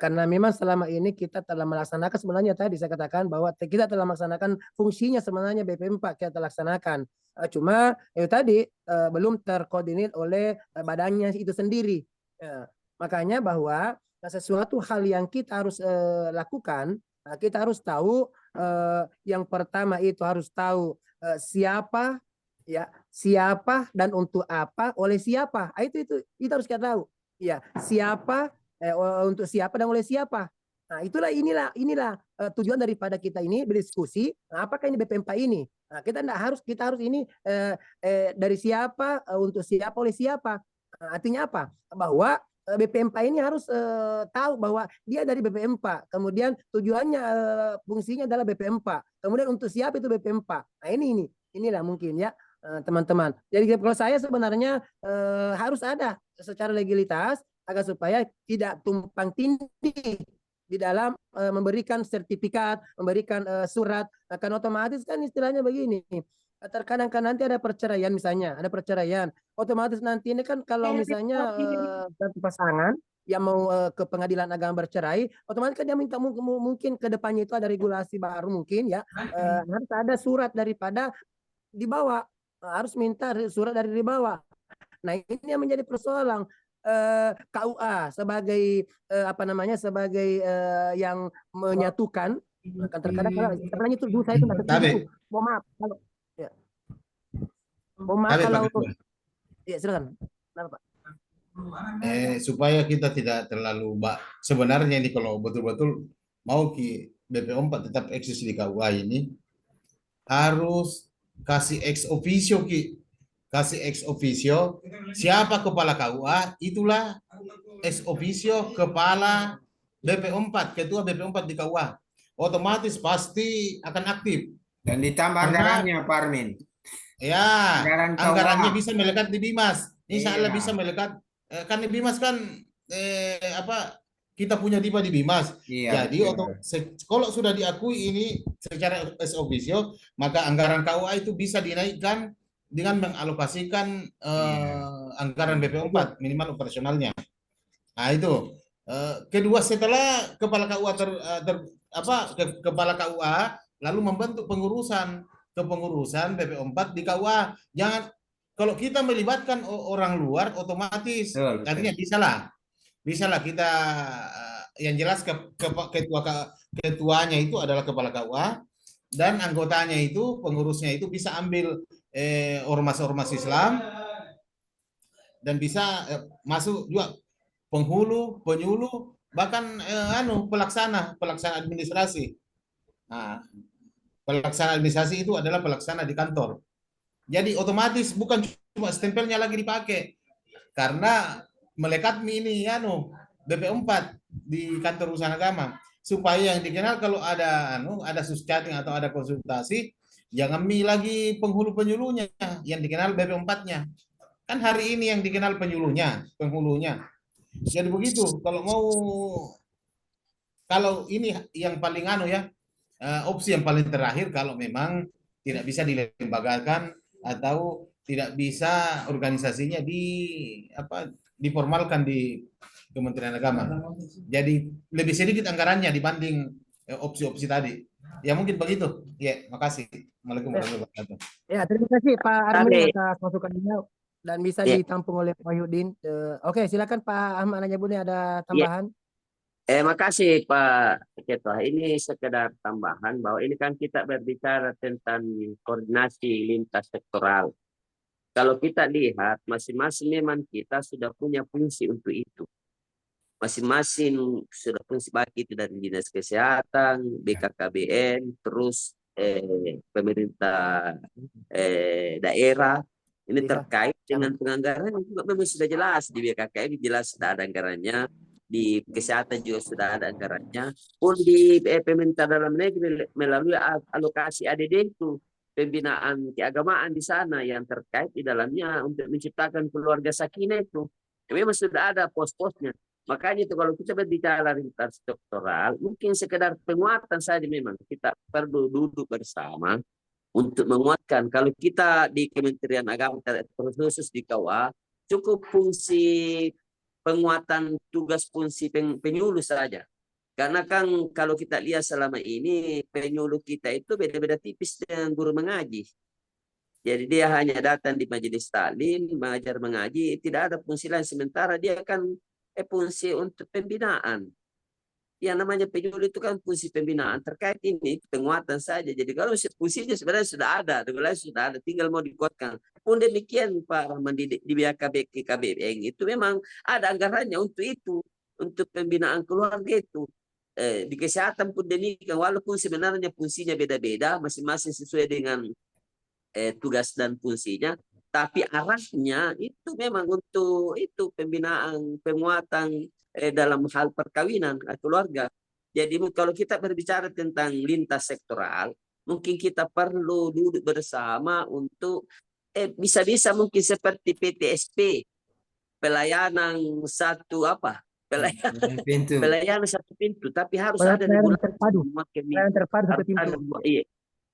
[SPEAKER 1] karena memang selama ini kita telah melaksanakan, sebenarnya tadi saya katakan bahwa kita telah melaksanakan fungsinya sebenarnya BP4 kita telah laksanakan, cuma itu tadi belum terkoordinir oleh badannya itu sendiri. Makanya bahwa sesuatu hal yang kita harus lakukan, kita harus tahu, yang pertama itu harus tahu siapa dan untuk apa, oleh siapa. Itu harus kita tahu. Ya, siapa, untuk siapa dan oleh siapa. Nah, inilah tujuan daripada kita ini berdiskusi. Nah, apakah ini BP4 ini? Nah, kita harus ini dari siapa, untuk siapa, oleh siapa. Nah, artinya apa? Bahwa BP4 ini harus tahu bahwa dia dari BP4, kemudian tujuannya, fungsinya adalah BP4, kemudian untuk siapa itu BP4. Nah inilah mungkin ya teman-teman. Jadi kalau saya sebenarnya harus ada secara legalitas agar supaya tidak tumpang tindih di dalam memberikan sertifikat, memberikan surat. Akan otomatis kan istilahnya begini. Terkadang kan nanti ada perceraian, misalnya ada perceraian, otomatis nanti ini kan kalau misalnya satu pasangan yang mau ke pengadilan agama bercerai, otomatis kan dia minta mungkin ke depannya itu ada regulasi baru mungkin ya, harus ada surat daripada dibawa, harus minta surat dari dibawa. Nah ini yang menjadi persoalan. KUA sebagai sebagai yang menyatukan, kan terkadang karena itu dulu saya itu tidak setuju. Mohon maaf kalau ya silakan. Kenapa, Pak?
[SPEAKER 4] Supaya kita tidak terlalu sebenarnya ini kalau betul-betul mau BP4 tetap eksis di KUA ini, harus kasih ex officio siapa kepala KUA, itulah ex officio kepala BP4, ketua BP4 di KUA, otomatis pasti akan aktif
[SPEAKER 2] dan ditambah anggarannya Pak Armin.
[SPEAKER 4] Ya, anggarannya bisa melekat di Dimas, insya Allah bisa melekat karena Bimas kan apa, kita punya tiba di Bimas.
[SPEAKER 2] Iya,
[SPEAKER 4] Jadi
[SPEAKER 2] betul.
[SPEAKER 4] kalau sudah diakui ini secara ex officio, maka anggaran KUA itu bisa dinaikkan dengan mengalokasikan anggaran BP4 minimal operasionalnya. Nah itu. Kedua, setelah kepala KUA kepala KUA lalu membentuk kepengurusan BP4 di KUA. Jangan, kalau kita melibatkan orang luar otomatis
[SPEAKER 2] Betul, betul.
[SPEAKER 4] artinya bisalah kita yang jelas ketuanya itu adalah kepala KUA dan anggotanya itu, pengurusnya itu bisa ambil ormas-ormas Islam dan bisa masuk juga penghulu, penyuluh, bahkan pelaksana administrasi. Nah, pelaksana administrasi itu adalah pelaksana di kantor. Jadi otomatis bukan cuma stempelnya lagi dipakai, karena melekat ini BP4 di kantor urusan agama, supaya yang dikenal kalau ada suschatting atau ada konsultasi, jangan lagi penghulu penyuluhnya yang dikenal BP4-nya. Kan hari ini yang dikenal penghulunya. Jadi begitu. Kalau ini yang paling opsi yang paling terakhir kalau memang tidak bisa dilembagakan atau tidak bisa organisasinya diformalkan di Kementerian Agama. Jadi lebih sedikit anggarannya dibanding opsi-opsi tadi. Ya mungkin begitu. Ya, makasih. Assalamualaikum warahmatullahi wabarakatuh.
[SPEAKER 1] Ya, terima kasih Pak Armin
[SPEAKER 3] Kami-
[SPEAKER 1] atas masukannya dan bisa
[SPEAKER 3] Ya.
[SPEAKER 1] ditampung oleh Pak Wahyudin. Oke, silakan Pak Ahmad Najabuni, ada tambahan.
[SPEAKER 3] Makasih Pak Ketua. Ini sekedar tambahan bahwa ini kan kita berbicara tentang koordinasi lintas sektoral. Kalau kita lihat masing-masing memang kita sudah punya fungsi untuk itu. Masing-masing sudah fungsi bagi itu dari Dinas Kesehatan, BKKBN, terus pemerintah daerah. Ini terkait dengan penganggaran juga memang sudah jelas di BKKBN, jelas sudah ada anggarannya. Di kesehatan juga sudah ada anggarannya. Pun di pemerintah dalam negeri melalui alokasi ADD itu pembinaan keagamaan di sana yang terkait di dalamnya untuk menciptakan keluarga sakinah itu. Memang sudah ada pos-posnya. Makanya itu kalau kita berbicara lintas sektoral, mungkin sekedar penguatan saja memang kita perlu duduk bersama untuk menguatkan. Kalau kita di Kementerian Agama khusus di KUA, cukup fungsi penguatan tugas fungsi penyuluh saja. Karena kan kalau kita lihat selama ini penyuluh kita itu beda-beda tipis dengan guru mengaji. Jadi dia hanya datang di majelis taklim, mengajar mengaji, tidak ada fungsi lain. Sementara dia kan fungsi untuk pembinaan. Yang namanya penyuluh itu kan fungsi pembinaan. Terkait ini penguatan saja. Jadi kalau fungsinya sebenarnya sudah ada, regulasi sudah ada, tinggal mau dikuatkan. Pun demikian Pak Rahman di BKKBN itu memang ada anggarannya untuk itu, untuk pembinaan keluarga itu. Di kesehatan pun demikian, walaupun sebenarnya fungsinya beda-beda, masing-masing sesuai dengan tugas dan fungsinya, tapi arahnya itu memang untuk itu pembinaan, penguatan dalam hal perkawinan keluarga. Jadi kalau kita berbicara tentang lintas sektoral, mungkin kita perlu duduk bersama untuk bisa-bisa mungkin seperti PTSP, pelayanan satu pelayanan satu pintu, tapi harus ada regulasi
[SPEAKER 1] terpadu satu pintu.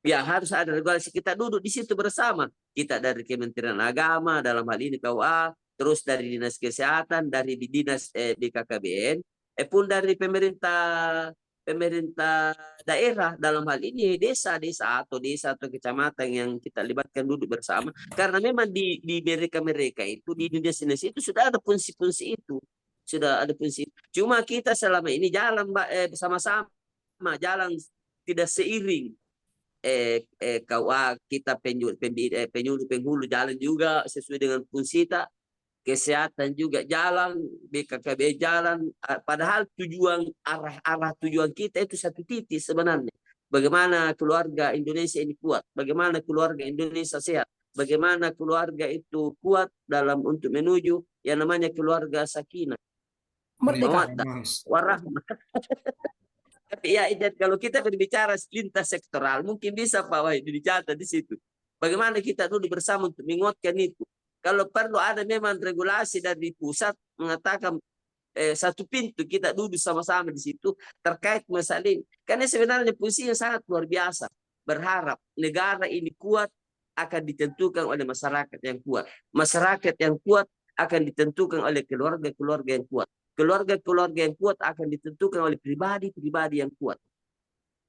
[SPEAKER 3] Ya harus ada regulasi. Kita duduk di situ bersama. Kita dari Kementerian Agama dalam hal ini KUA, terus dari Dinas Kesehatan, dari Dinas BKKBN, pun dari pemerintah daerah dalam hal ini desa atau kecamatan yang kita libatkan duduk bersama. Karena memang di mereka itu di dinas itu sudah ada fungsi-fungsi itu. Sudah ada fungsi. Cuma kita selama ini jalan bersama-sama, jalan tidak seiring. KUA kita penyuluh penghulu jalan juga sesuai dengan fungsi kita, kesehatan juga jalan, BKKB jalan, padahal arah tujuan kita itu satu titik sebenarnya. Bagaimana keluarga Indonesia ini kuat, bagaimana keluarga Indonesia sehat, bagaimana keluarga itu kuat dalam untuk menuju yang namanya keluarga sakinah, mawaddah, warahmah. Tapi ya, kalau kita berbicara lintas sektoral, mungkin bisa Pak Wahid dicatat di situ. Bagaimana kita duduk bersama untuk menguatkan itu. Kalau perlu ada memang regulasi dari pusat mengatakan satu pintu kita duduk sama-sama di situ terkait masalah ini. Karena sebenarnya fungsinya sangat luar biasa. Berharap negara ini kuat akan ditentukan oleh masyarakat yang kuat. Masyarakat yang kuat akan ditentukan oleh keluarga-keluarga yang kuat. Keluarga-keluarga yang kuat akan ditentukan oleh pribadi-pribadi yang kuat.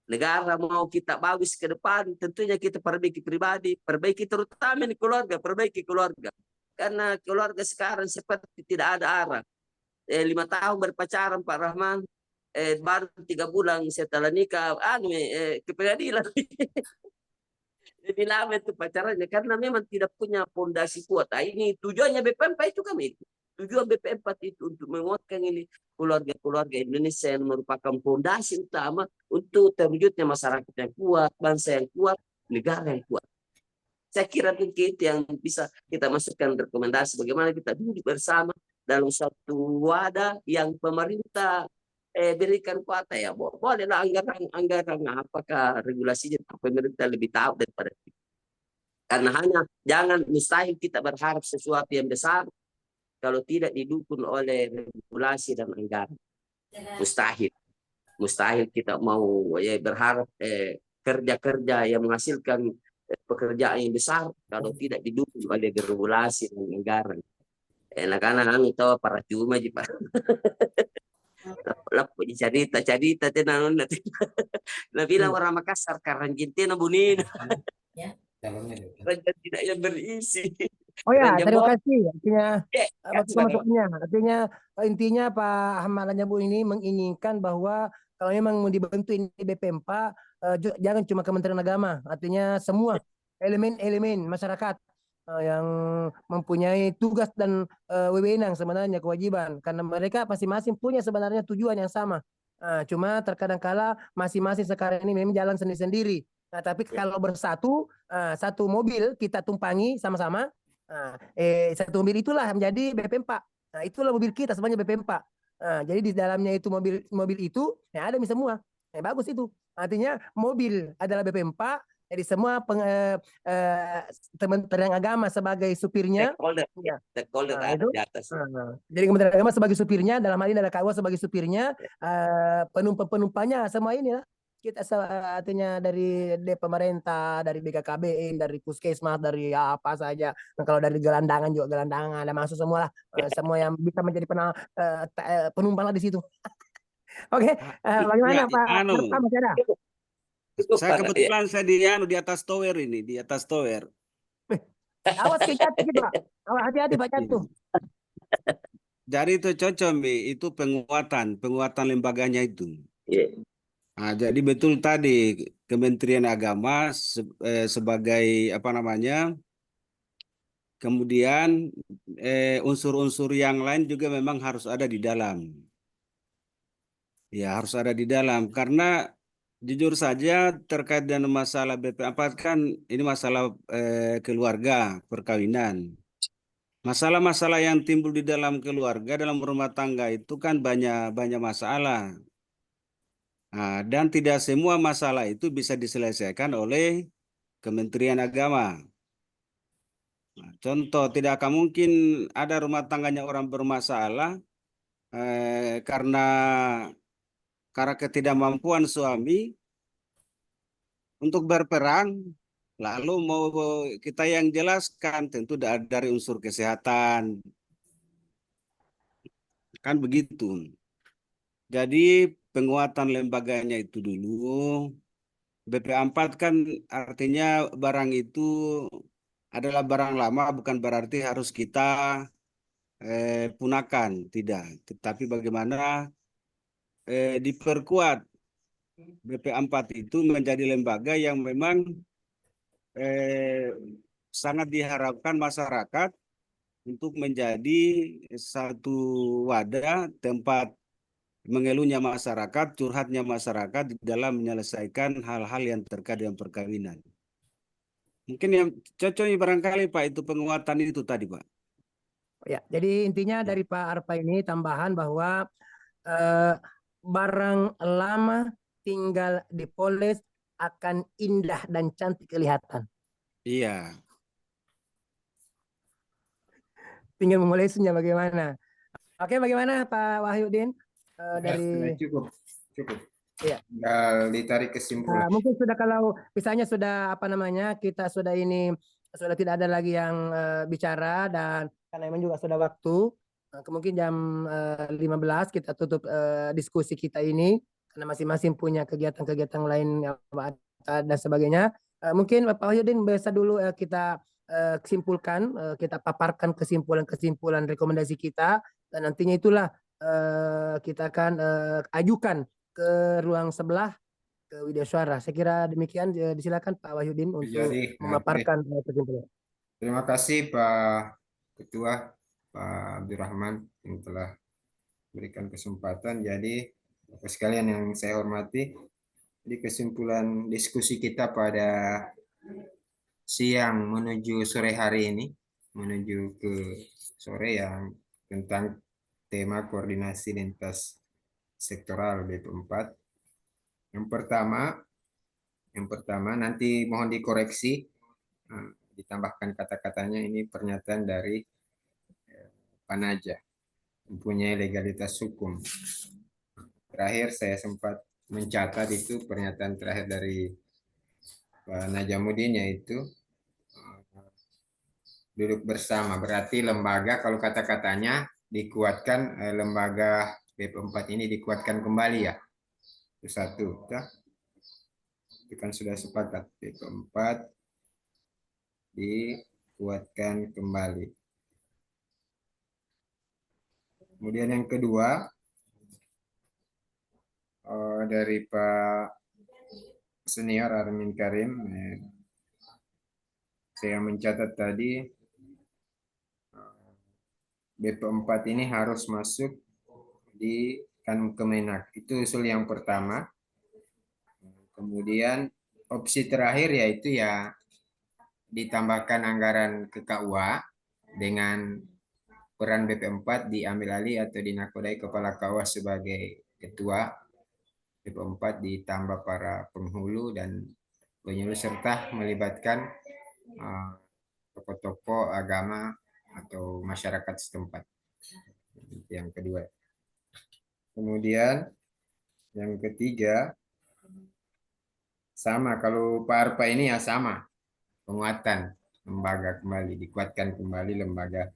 [SPEAKER 3] Negara mau kita bagus ke depan, tentunya kita perbaiki pribadi, perbaiki terutama di keluarga, perbaiki keluarga. Karena keluarga sekarang seperti tidak ada arah. 5 tahun berpacaran Pak Rahman, baru 3 bulan setelah nikah, ke pengadilan. Lebih lama itu pacarannya karena memang tidak punya fondasi kuat. Nah, ini tujuannya BP4 itu kami. Tujuan BP4 itu untuk menguatkan ini keluarga-keluarga Indonesia yang merupakan fondasi utama untuk terwujudnya masyarakat yang kuat, bangsa yang kuat, negara yang kuat. Saya kira itu yang bisa kita masukkan rekomendasi bagaimana kita duduk bersama dalam satu wadah yang pemerintah berikan kuota ya. Bolehlah anggaran apakah regulasinya pemerintah lebih tahu daripada kita. Karena jangan mustahil kita berharap sesuatu yang besar kalau tidak didukung oleh regulasi dan anggaran. Mustahil kita mau berharap kerja-kerja yang menghasilkan pekerjaan yang besar kalau tidak didukung oleh regulasi dan anggaran. Anak-anak itu para cuma aja Pak. Lapu cerita tenang nanti. Nah bilang orang Makassar Karangintina bunin. Raja tidak yang berisi.
[SPEAKER 1] Oh ya,
[SPEAKER 3] Raja
[SPEAKER 1] terima
[SPEAKER 3] Bot.
[SPEAKER 1] kasih. Artinya
[SPEAKER 3] silakan.
[SPEAKER 1] masukannya. Artinya intinya Pak Ahmad Lanjabu ini menginginkan bahwa kalau memang mau dibentuk ini BP4, jangan cuma Kementerian Agama. Artinya semua elemen-elemen masyarakat yang mempunyai tugas dan wewenang sebenarnya kewajiban. Karena mereka masing-masing punya sebenarnya tujuan yang sama. Cuma terkadang kala masing-masing sekarang ini memang jalan sendiri-sendiri. Nah, tapi kalau bersatu, satu mobil kita tumpangi sama-sama. Satu mobil itulah menjadi BP4. Nah, itulah mobil kita sebenarnya BP4. Jadi di dalamnya itu mobil itu ada semua. Bagus itu. Artinya mobil adalah BP4. Jadi semua Kementerian Agama sebagai supirnya.
[SPEAKER 3] Stakeholder ada di atas.
[SPEAKER 1] Jadi Kementerian Agama sebagai supirnya, dalam hal ini ada KUA sebagai supirnya, penumpang-penumpangnya semua ini lah. Kita artinya dari pemerintah, dari BKKBN, dari Puskesmas, dari apa saja. Dan kalau dari gelandangan juga gelandangan, ada masuk semua lah. Semua yang bisa menjadi penumpang lah di situ. Oke, bagaimana Pak? Masih ada?
[SPEAKER 6] Saya kebetulan saya di atas tower ini, di atas tower.
[SPEAKER 1] Awas ke jatuh Pak. Hati-hati Pak jatuh.
[SPEAKER 6] Jadi itu cocok, itu penguatan lembaganya itu. Nah, jadi betul tadi Kementerian Agama sebagai apa namanya, kemudian unsur-unsur yang lain juga memang harus ada di dalam. Ya harus ada di dalam karena jujur saja terkait dengan masalah BP4 kan ini masalah keluarga, perkawinan. Masalah-masalah yang timbul di dalam keluarga, dalam rumah tangga itu kan banyak masalah. Nah, dan tidak semua masalah itu bisa diselesaikan oleh Kementerian Agama. Nah, contoh, tidak akan mungkin ada rumah tangganya orang bermasalah karena ketidakmampuan suami untuk berperang, lalu mau kita yang jelaskan tentu dari unsur kesehatan. Kan begitu. Jadi penguatan lembaganya itu dulu. BP4 kan artinya barang itu adalah barang lama, bukan berarti harus kita punahkan, tidak. Tetapi bagaimana diperkuat BP4 itu menjadi lembaga yang memang sangat diharapkan masyarakat untuk menjadi satu wadah tempat mengeluhnya masyarakat, curhatnya masyarakat di dalam menyelesaikan hal-hal yang terkait dengan perkawinan. Mungkin yang cocok barangkali Pak itu penguatan itu tadi Pak.
[SPEAKER 1] Ya, jadi intinya dari Pak Arpa ini tambahan bahwa barang lama tinggal dipoles akan indah dan cantik kelihatan.
[SPEAKER 6] Iya.
[SPEAKER 1] tinggal memulainya bagaimana. Oke, bagaimana Pak Wahyudin dari
[SPEAKER 2] Sudah cukup, cukup.
[SPEAKER 1] Iya.
[SPEAKER 2] Tinggal ditarik kesimpulan.
[SPEAKER 1] mungkin sudah kalau misalnya sudah apa namanya kita sudah ini sudah tidak ada lagi yang bicara dan karena memang juga sudah waktu mungkin jam 15 kita tutup diskusi kita ini karena masing-masing punya kegiatan-kegiatan lain yang dan sebagainya. Mungkin Pak Wahyudin bisa dulu kita simpulkan, kita paparkan kesimpulan-kesimpulan rekomendasi kita dan nantinya itulah kita akan ajukan ke ruang sebelah ke Widya Suara. Saya kira demikian. Disilakan Pak Wahyudin untuk
[SPEAKER 2] Jadi,
[SPEAKER 1] memaparkan kesimpulan.
[SPEAKER 2] terima kasih Pak Ketua, Pak Abdurrahman yang telah berikan kesempatan. Jadi, Bapak sekalian yang saya hormati, di kesimpulan diskusi kita pada siang menuju sore hari ini, menuju ke sore yang tentang tema koordinasi lintas sektoral BP4. Yang pertama nanti mohon dikoreksi, ditambahkan kata-katanya ini pernyataan dari Panaja, mempunyai legalitas hukum. Terakhir saya sempat mencatat itu pernyataan terakhir dari Pak Najamuddin yaitu duduk bersama. Berarti lembaga kalau kata-katanya dikuatkan, lembaga BP4 ini dikuatkan kembali ya. Itu satu. Itu kan sudah sepakat BP4 dikuatkan kembali. Kemudian yang kedua dari Pak Senior Armin Karim, saya mencatat tadi BP4 ini harus masuk di Kemenak. Itu usul yang pertama. Kemudian opsi terakhir yaitu ya ditambahkan anggaran ke KUA dengan peran BP4 diambil alih atau dinakodai kepala KUA sebagai ketua BP4 ditambah para penghulu dan penyuluh serta melibatkan tokoh-tokoh agama atau masyarakat setempat. Yang kedua. Kemudian yang ketiga sama kalau Pak Arfa ini ya sama penguatan lembaga kembali, dikuatkan kembali lembaga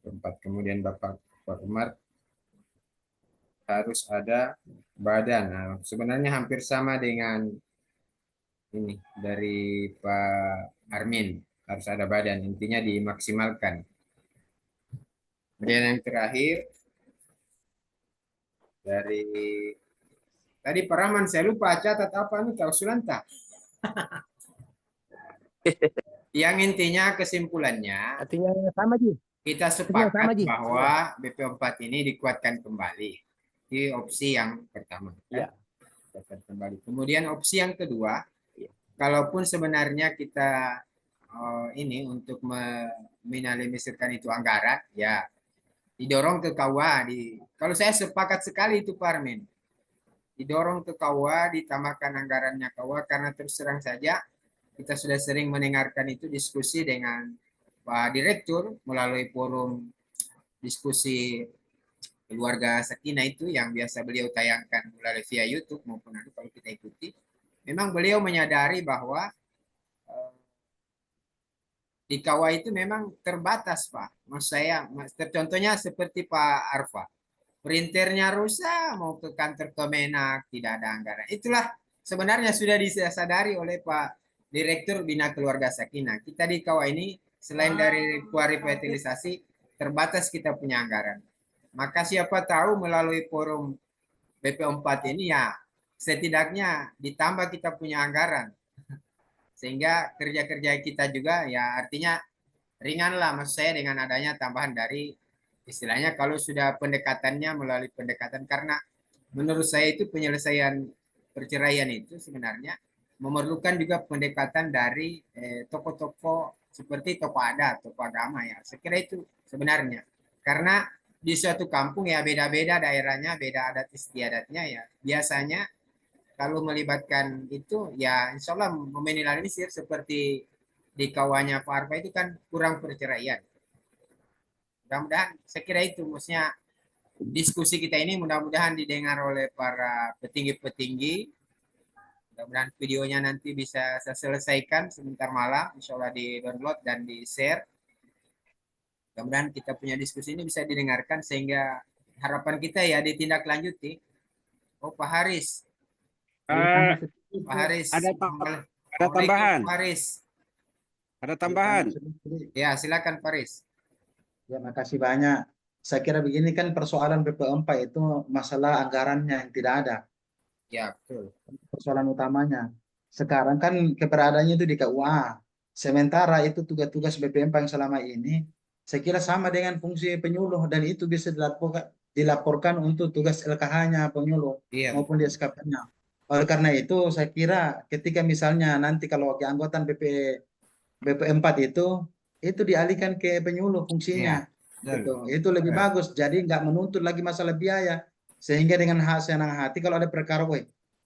[SPEAKER 2] tempat. Kemudian Bapak Umar harus ada badan. Nah, sebenarnya hampir sama dengan ini dari Pak Armin, harus ada badan, intinya dimaksimalkan. Kemudian yang terakhir dari tadi Pak Rahman saya lupa catat apa nih klausulan tak? Yang intinya kesimpulannya
[SPEAKER 1] Artinya sama Ji.
[SPEAKER 2] kita sepakat bahwa BP4 ini dikuatkan kembali. Ini opsi yang pertama. Ya. Dikuatkan kembali. Kemudian opsi yang kedua, kalaupun sebenarnya kita ini untuk meminimalisirkan itu anggaran, ya didorong ke KUA. Kalau saya sepakat sekali itu Pak Armin. Didorong ke KUA, ditambahkan anggarannya KUA karena terus terang saja kita sudah sering mendengarkan itu diskusi dengan Pak Direktur melalui forum diskusi keluarga Sakinah itu yang biasa beliau tayangkan melalui via YouTube maupun kalau kita ikuti. Memang beliau menyadari bahwa di KUA itu memang terbatas Pak. Maksud saya, contohnya seperti Pak Arfa. Printernya rusak, mau ke kantor Kemenak, tidak ada anggaran. Itulah sebenarnya sudah disadari oleh Pak Direktur Bina Keluarga Sakinah. Kita di KUA ini selain dari revitalisasi, terbatas kita punya anggaran. Maka siapa tahu melalui forum BP4 ini ya setidaknya ditambah kita punya anggaran. Sehingga kerja-kerja kita juga ya artinya ringan lah maksud saya dengan adanya tambahan dari istilahnya kalau sudah pendekatannya melalui pendekatan karena menurut saya itu penyelesaian perceraian itu sebenarnya memerlukan juga pendekatan dari tokoh-tokoh seperti tokoh adat, tokoh agama ya. Saya kira itu sebenarnya karena di suatu kampung ya beda-beda daerahnya, beda adat istiadatnya ya. Biasanya kalau melibatkan itu ya insya Allah meminimalisir seperti di kawannya Pak Arfa itu kan kurang perceraian. Mudah-mudahan saya kira itu maksudnya diskusi kita ini mudah-mudahan didengar oleh para petinggi-petinggi. Mudah-mudahan videonya nanti bisa saya selesaikan sebentar malam, insya Allah di-download dan di-share. Mudah-mudahan kita punya diskusi ini bisa didengarkan sehingga harapan kita ya ditindaklanjuti. Oh Pak Haris,
[SPEAKER 6] Eh,
[SPEAKER 2] Pak Haris,
[SPEAKER 6] ada
[SPEAKER 2] Assalamualaikum,
[SPEAKER 6] tambahan,
[SPEAKER 2] Pak Haris.
[SPEAKER 6] ada tambahan.
[SPEAKER 2] Ya silakan Pak Haris.
[SPEAKER 7] Ya, makasih banyak. Saya kira begini kan persoalan BP4 itu masalah anggarannya yang tidak ada.
[SPEAKER 2] Ya betul.
[SPEAKER 7] Persoalan utamanya. Sekarang kan keberadaannya itu di KUA. Sementara itu tugas-tugas BP4 yang selama ini, saya kira sama dengan fungsi penyuluh dan itu bisa dilaporkan untuk tugas LKH-nya penyuluh
[SPEAKER 2] Iya.
[SPEAKER 7] maupun di SKP-nya. Oleh karena itu, saya kira ketika misalnya nanti kalau keanggotaan BP4 itu dialihkan ke penyuluh fungsinya.
[SPEAKER 2] Betul.
[SPEAKER 7] Itu lebih bagus. Jadi nggak menuntut lagi masalah biaya. Sehingga dengan senang hati kalau ada perkara,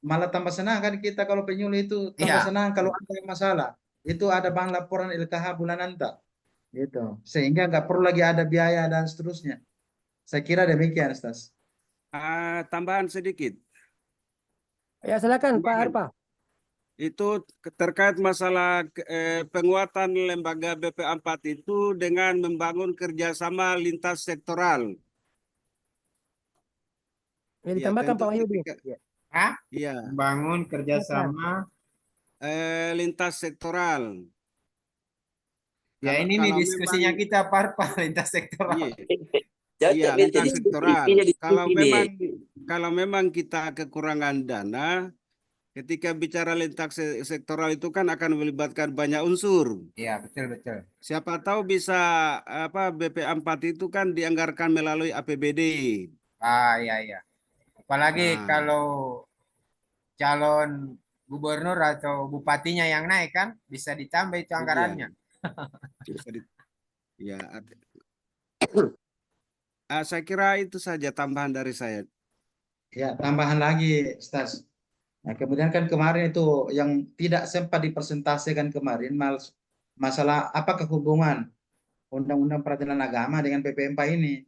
[SPEAKER 7] malah tambah senang kan kita kalau penyuluh itu tambah
[SPEAKER 2] Iya.
[SPEAKER 7] senang kalau ada masalah. Itu ada bahan laporan LKH bulanan tak. Gitu. Sehingga nggak perlu lagi ada biaya dan seterusnya. Saya kira demikian, Stas.
[SPEAKER 6] Tambahan sedikit.
[SPEAKER 1] Ya silakan Pak
[SPEAKER 6] Tambahan.
[SPEAKER 1] Arpa.
[SPEAKER 6] Itu terkait masalah penguatan lembaga BP4 itu dengan membangun kerjasama lintas sektoral.
[SPEAKER 1] Ya,
[SPEAKER 6] Ya,
[SPEAKER 1] ditambahkan
[SPEAKER 6] tentu
[SPEAKER 1] Pak Wahyudi.
[SPEAKER 6] ketika-
[SPEAKER 2] Hah?
[SPEAKER 6] Iya,
[SPEAKER 2] Bangun kerjasama.
[SPEAKER 6] lintas sektoral.
[SPEAKER 2] Ya ini nih diskusinya kita Parpa lintas sektoral.
[SPEAKER 6] Iya, lintas sektoral.
[SPEAKER 3] Ini
[SPEAKER 6] Kalau memang kita kekurangan dana, ketika bicara lintas sektoral itu kan akan melibatkan banyak unsur.
[SPEAKER 2] Iya betul.
[SPEAKER 6] Siapa tahu bisa BP4 itu kan dianggarkan melalui APBD.
[SPEAKER 2] Iya. Apalagi
[SPEAKER 6] Nah.
[SPEAKER 2] kalau calon gubernur atau bupatinya yang naik kan bisa ditambah itu anggarannya.
[SPEAKER 6] Ya. Saya kira itu saja tambahan dari saya.
[SPEAKER 7] Ya, tambahan lagi, Stas. Nah, kemudian kan kemarin itu yang tidak sempat dipresentasikan kemarin, masalah apakah hubungan Undang-Undang Peradilan Agama dengan PP4 ini.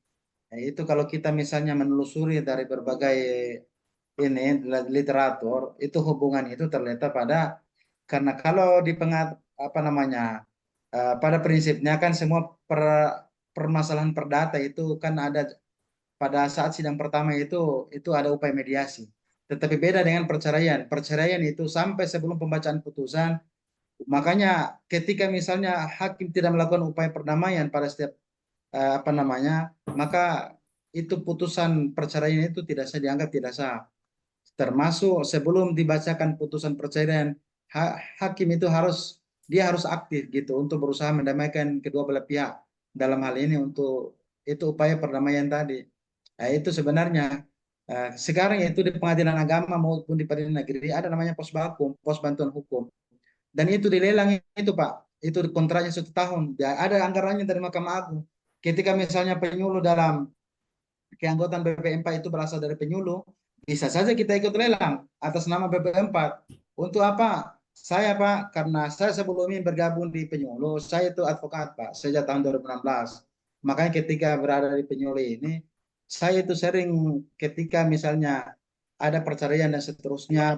[SPEAKER 7] Nah, itu kalau kita misalnya menelusuri dari berbagai ini literatur, itu hubungan itu terletak pada karena kalau di pada prinsipnya kan semua permasalahan perdata itu kan ada pada saat sidang pertama itu ada upaya mediasi. Tetapi beda dengan perceraian. Perceraian itu sampai sebelum pembacaan putusan. Makanya ketika misalnya hakim tidak melakukan upaya perdamaian pada setiap maka itu putusan perceraian itu tidak sah dianggap tidak sah. Termasuk sebelum dibacakan putusan perceraian, hakim itu harus aktif gitu untuk berusaha mendamaikan kedua belah pihak. Dalam hal ini untuk itu upaya perdamaian tadi. Nah, itu sebenarnya sekarang itu di pengadilan agama maupun di pengadilan negeri ada namanya pos bakum, pos bantuan hukum. Dan itu dilelang itu Pak, itu kontraknya 1 tahun. Ada anggarannya dari Mahkamah Agung. Ketika misalnya penyuluh dalam keanggotaan BP4 itu berasal dari penyuluh, bisa saja kita ikut lelang atas nama BP4. Untuk apa? Saya Pak, karena saya sebelum ini bergabung di penyuluh, saya itu advokat Pak, sejak tahun 2016. Makanya ketika berada di penyuluh ini, saya itu sering ketika misalnya ada perceraian dan seterusnya,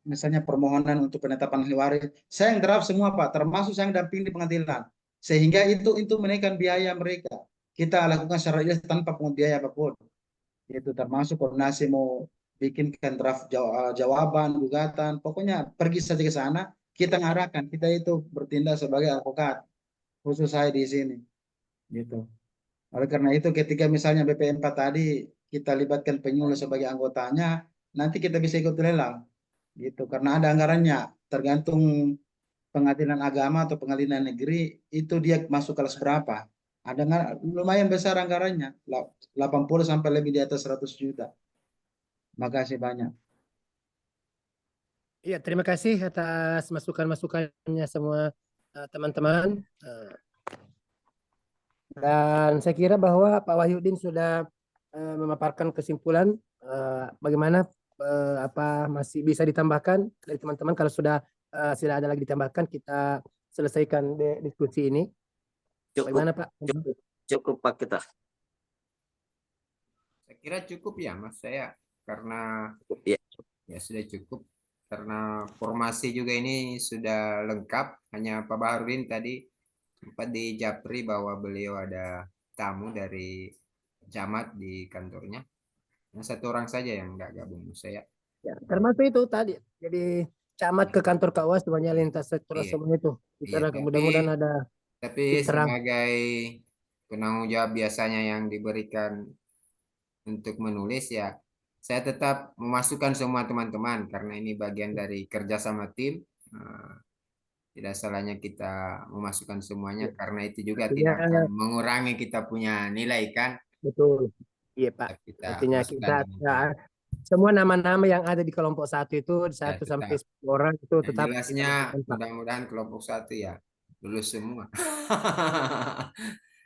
[SPEAKER 7] misalnya permohonan untuk penetapan ahli waris, saya yang draft semua Pak, termasuk saya yang dampingi di pengadilan. Sehingga itu menaikkan biaya mereka. Kita lakukan secara ilegal tanpa pungut biaya apapun. Itu termasuk koordinasi mau bikinkan draft jawaban, gugatan, pokoknya pergi saja ke sana, kita ngarahkan, kita itu bertindak sebagai advokat, khusus saya di sini. Gitu. Oleh karena itu ketika misalnya BP4 tadi kita libatkan penyuluh sebagai anggotanya, nanti kita bisa ikut lelang. Gitu. Karena ada anggarannya, tergantung pengadilan agama atau pengadilan negeri, itu dia masuk kelas berapa. Ada lumayan besar anggarannya, 80 sampai lebih di atas 100 juta. Makasih banyak.
[SPEAKER 1] Iya, terima kasih atas masukan-masukannya semua teman-teman. Dan saya kira bahwa Pak Wahyudin sudah memaparkan kesimpulan bagaimana apa masih bisa ditambahkan dari teman-teman. Kalau sudah tidak ada lagi ditambahkan, kita selesaikan diskusi ini.
[SPEAKER 3] Cukup,
[SPEAKER 1] Bagaimana Pak?
[SPEAKER 3] cukup Pak kita.
[SPEAKER 2] kira cukup ya Mas saya, karena
[SPEAKER 3] Ya.
[SPEAKER 2] ya sudah cukup karena formasi juga ini sudah lengkap. Hanya Pak Baharudin tadi sempat di Japri bahwa beliau ada tamu dari camat di kantornya. Nah, satu orang saja yang nggak gabung saya.
[SPEAKER 1] Ya, termasuk itu tadi. Jadi camat ke kantor KUA semuanya lintas sektoral
[SPEAKER 2] Iya.
[SPEAKER 1] semuanya itu.
[SPEAKER 2] Iya,
[SPEAKER 1] Mudah-mudahan ada
[SPEAKER 2] tapi
[SPEAKER 1] terang.
[SPEAKER 2] sebagai penanggung jawab biasanya yang diberikan untuk menulis ya, saya tetap memasukkan semua teman-teman karena ini bagian dari kerja sama tim. Nah, tidak salahnya kita memasukkan semuanya karena itu juga
[SPEAKER 1] Artinya
[SPEAKER 2] tidak akan mengurangi kita punya nilai kan.
[SPEAKER 1] betul. Iya Pak.
[SPEAKER 2] Kita
[SPEAKER 1] Artinya
[SPEAKER 2] masukkan
[SPEAKER 1] kita semua nama-nama yang ada di kelompok satu itu
[SPEAKER 2] ya,
[SPEAKER 1] 1 sampai
[SPEAKER 2] tetap.
[SPEAKER 1] 10 orang itu
[SPEAKER 2] Yang
[SPEAKER 1] tetap kita
[SPEAKER 2] jelasnya
[SPEAKER 1] masukkan, Pak.
[SPEAKER 2] mudah-mudahan kelompok satu ya lulus semua.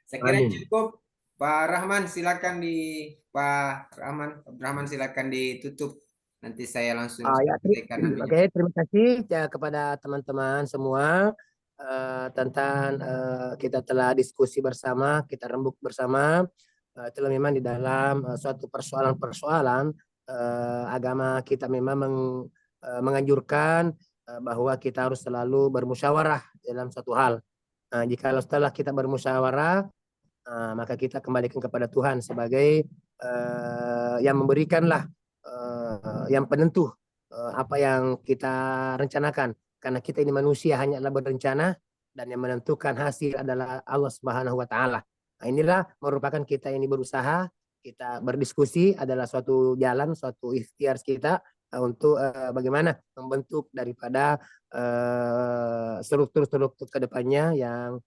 [SPEAKER 2] Saya kira
[SPEAKER 1] Amin.
[SPEAKER 2] cukup. Pak Rahman silakan Pak Rahman silakan ditutup. Nanti saya langsung
[SPEAKER 1] Ya,
[SPEAKER 2] sampaikan anunya.
[SPEAKER 1] Oke, terima kasih ya kepada teman-teman semua tentang kita telah diskusi bersama, kita rembuk bersama. Itulah memang di dalam suatu persoalan-persoalan agama kita memang menganjurkan bahwa kita harus selalu bermusyawarah dalam suatu hal. Jika setelah kita bermusyawarah, maka kita kembalikan kepada Tuhan sebagai yang memberikanlah yang penentu apa yang kita rencanakan, karena kita ini manusia hanyalah berencana dan yang menentukan hasil adalah Allah Subhanahu wa taala. Nah, inilah merupakan kita ini berusaha, kita berdiskusi adalah suatu jalan, suatu ikhtiar kita untuk bagaimana membentuk daripada struktur-struktur kedepannya yang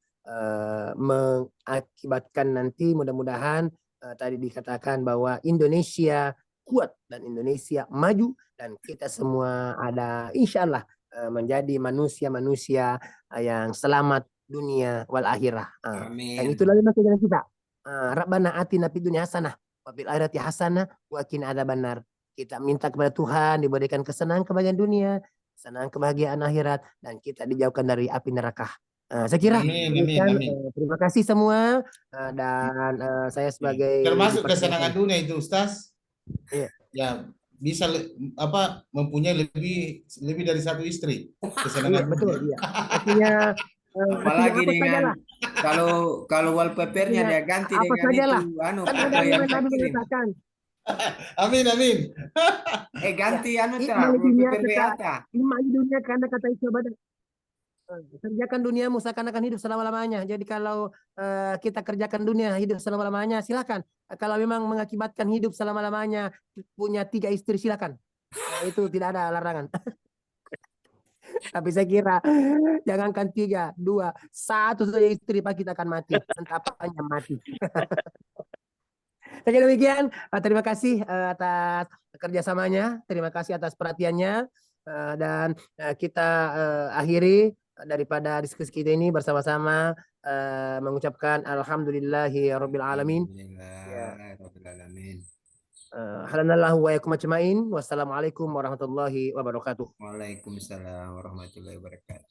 [SPEAKER 1] mengakibatkan nanti mudah-mudahan tadi dikatakan bahwa Indonesia kuat dan Indonesia maju dan kita semua ada insya Allah menjadi manusia-manusia yang selamat dunia wal akhirah. Dan
[SPEAKER 2] Amin.
[SPEAKER 1] itulah lima kejalan kita. Rabbana atina fid dunya hasanah wa fil akhirati hasanah wa qina adzabannar. Kita minta kepada Tuhan diberikan kesenangan kebahagiaan dunia, kesenangan kebahagiaan akhirat, dan kita dijauhkan dari api neraka. Saya kira terima kasih semua dan saya sebagai
[SPEAKER 4] termasuk kesenangan dunia itu Ustaz.
[SPEAKER 1] Iya.
[SPEAKER 4] Ya bisa mempunyai lebih dari satu istri. Kesenangan
[SPEAKER 1] iya, betul. Iya. Artinya
[SPEAKER 2] apalagi dengan kalau wallpapernya dia ganti
[SPEAKER 1] apa
[SPEAKER 2] dengan
[SPEAKER 1] sajalah.
[SPEAKER 2] itu
[SPEAKER 1] Kan ada yang Nabi mengatakan.
[SPEAKER 4] Amin.
[SPEAKER 2] Ganti
[SPEAKER 1] wallpaper
[SPEAKER 2] WA.
[SPEAKER 1] Iman di dunia karena kata ibadah. Kerjakan duniamu seakan-akan hidup selama-lamanya. Jadi kalau kita kerjakan dunia hidup selama-lamanya, silakan. Kalau memang mengakibatkan hidup selama-lamanya, punya 3 istri, silakan. Itu tidak ada larangan. Tapi saya kira jangankan 3, 2, 1 saja istri Pak kita akan mati. Entah apanya mati. Saya kira demikian. Terima kasih atas kerjasamanya. Terima kasih atas perhatiannya. Dan kita akhiri daripada diskusi kita ini bersama-sama mengucapkan alhamdulillahirabbil alamin. Halanallahu wa yakum ajmain. Wassalamualaikum warahmatullahi wabarakatuh.
[SPEAKER 2] Waalaikumsalam warahmatullahi wabarakatuh.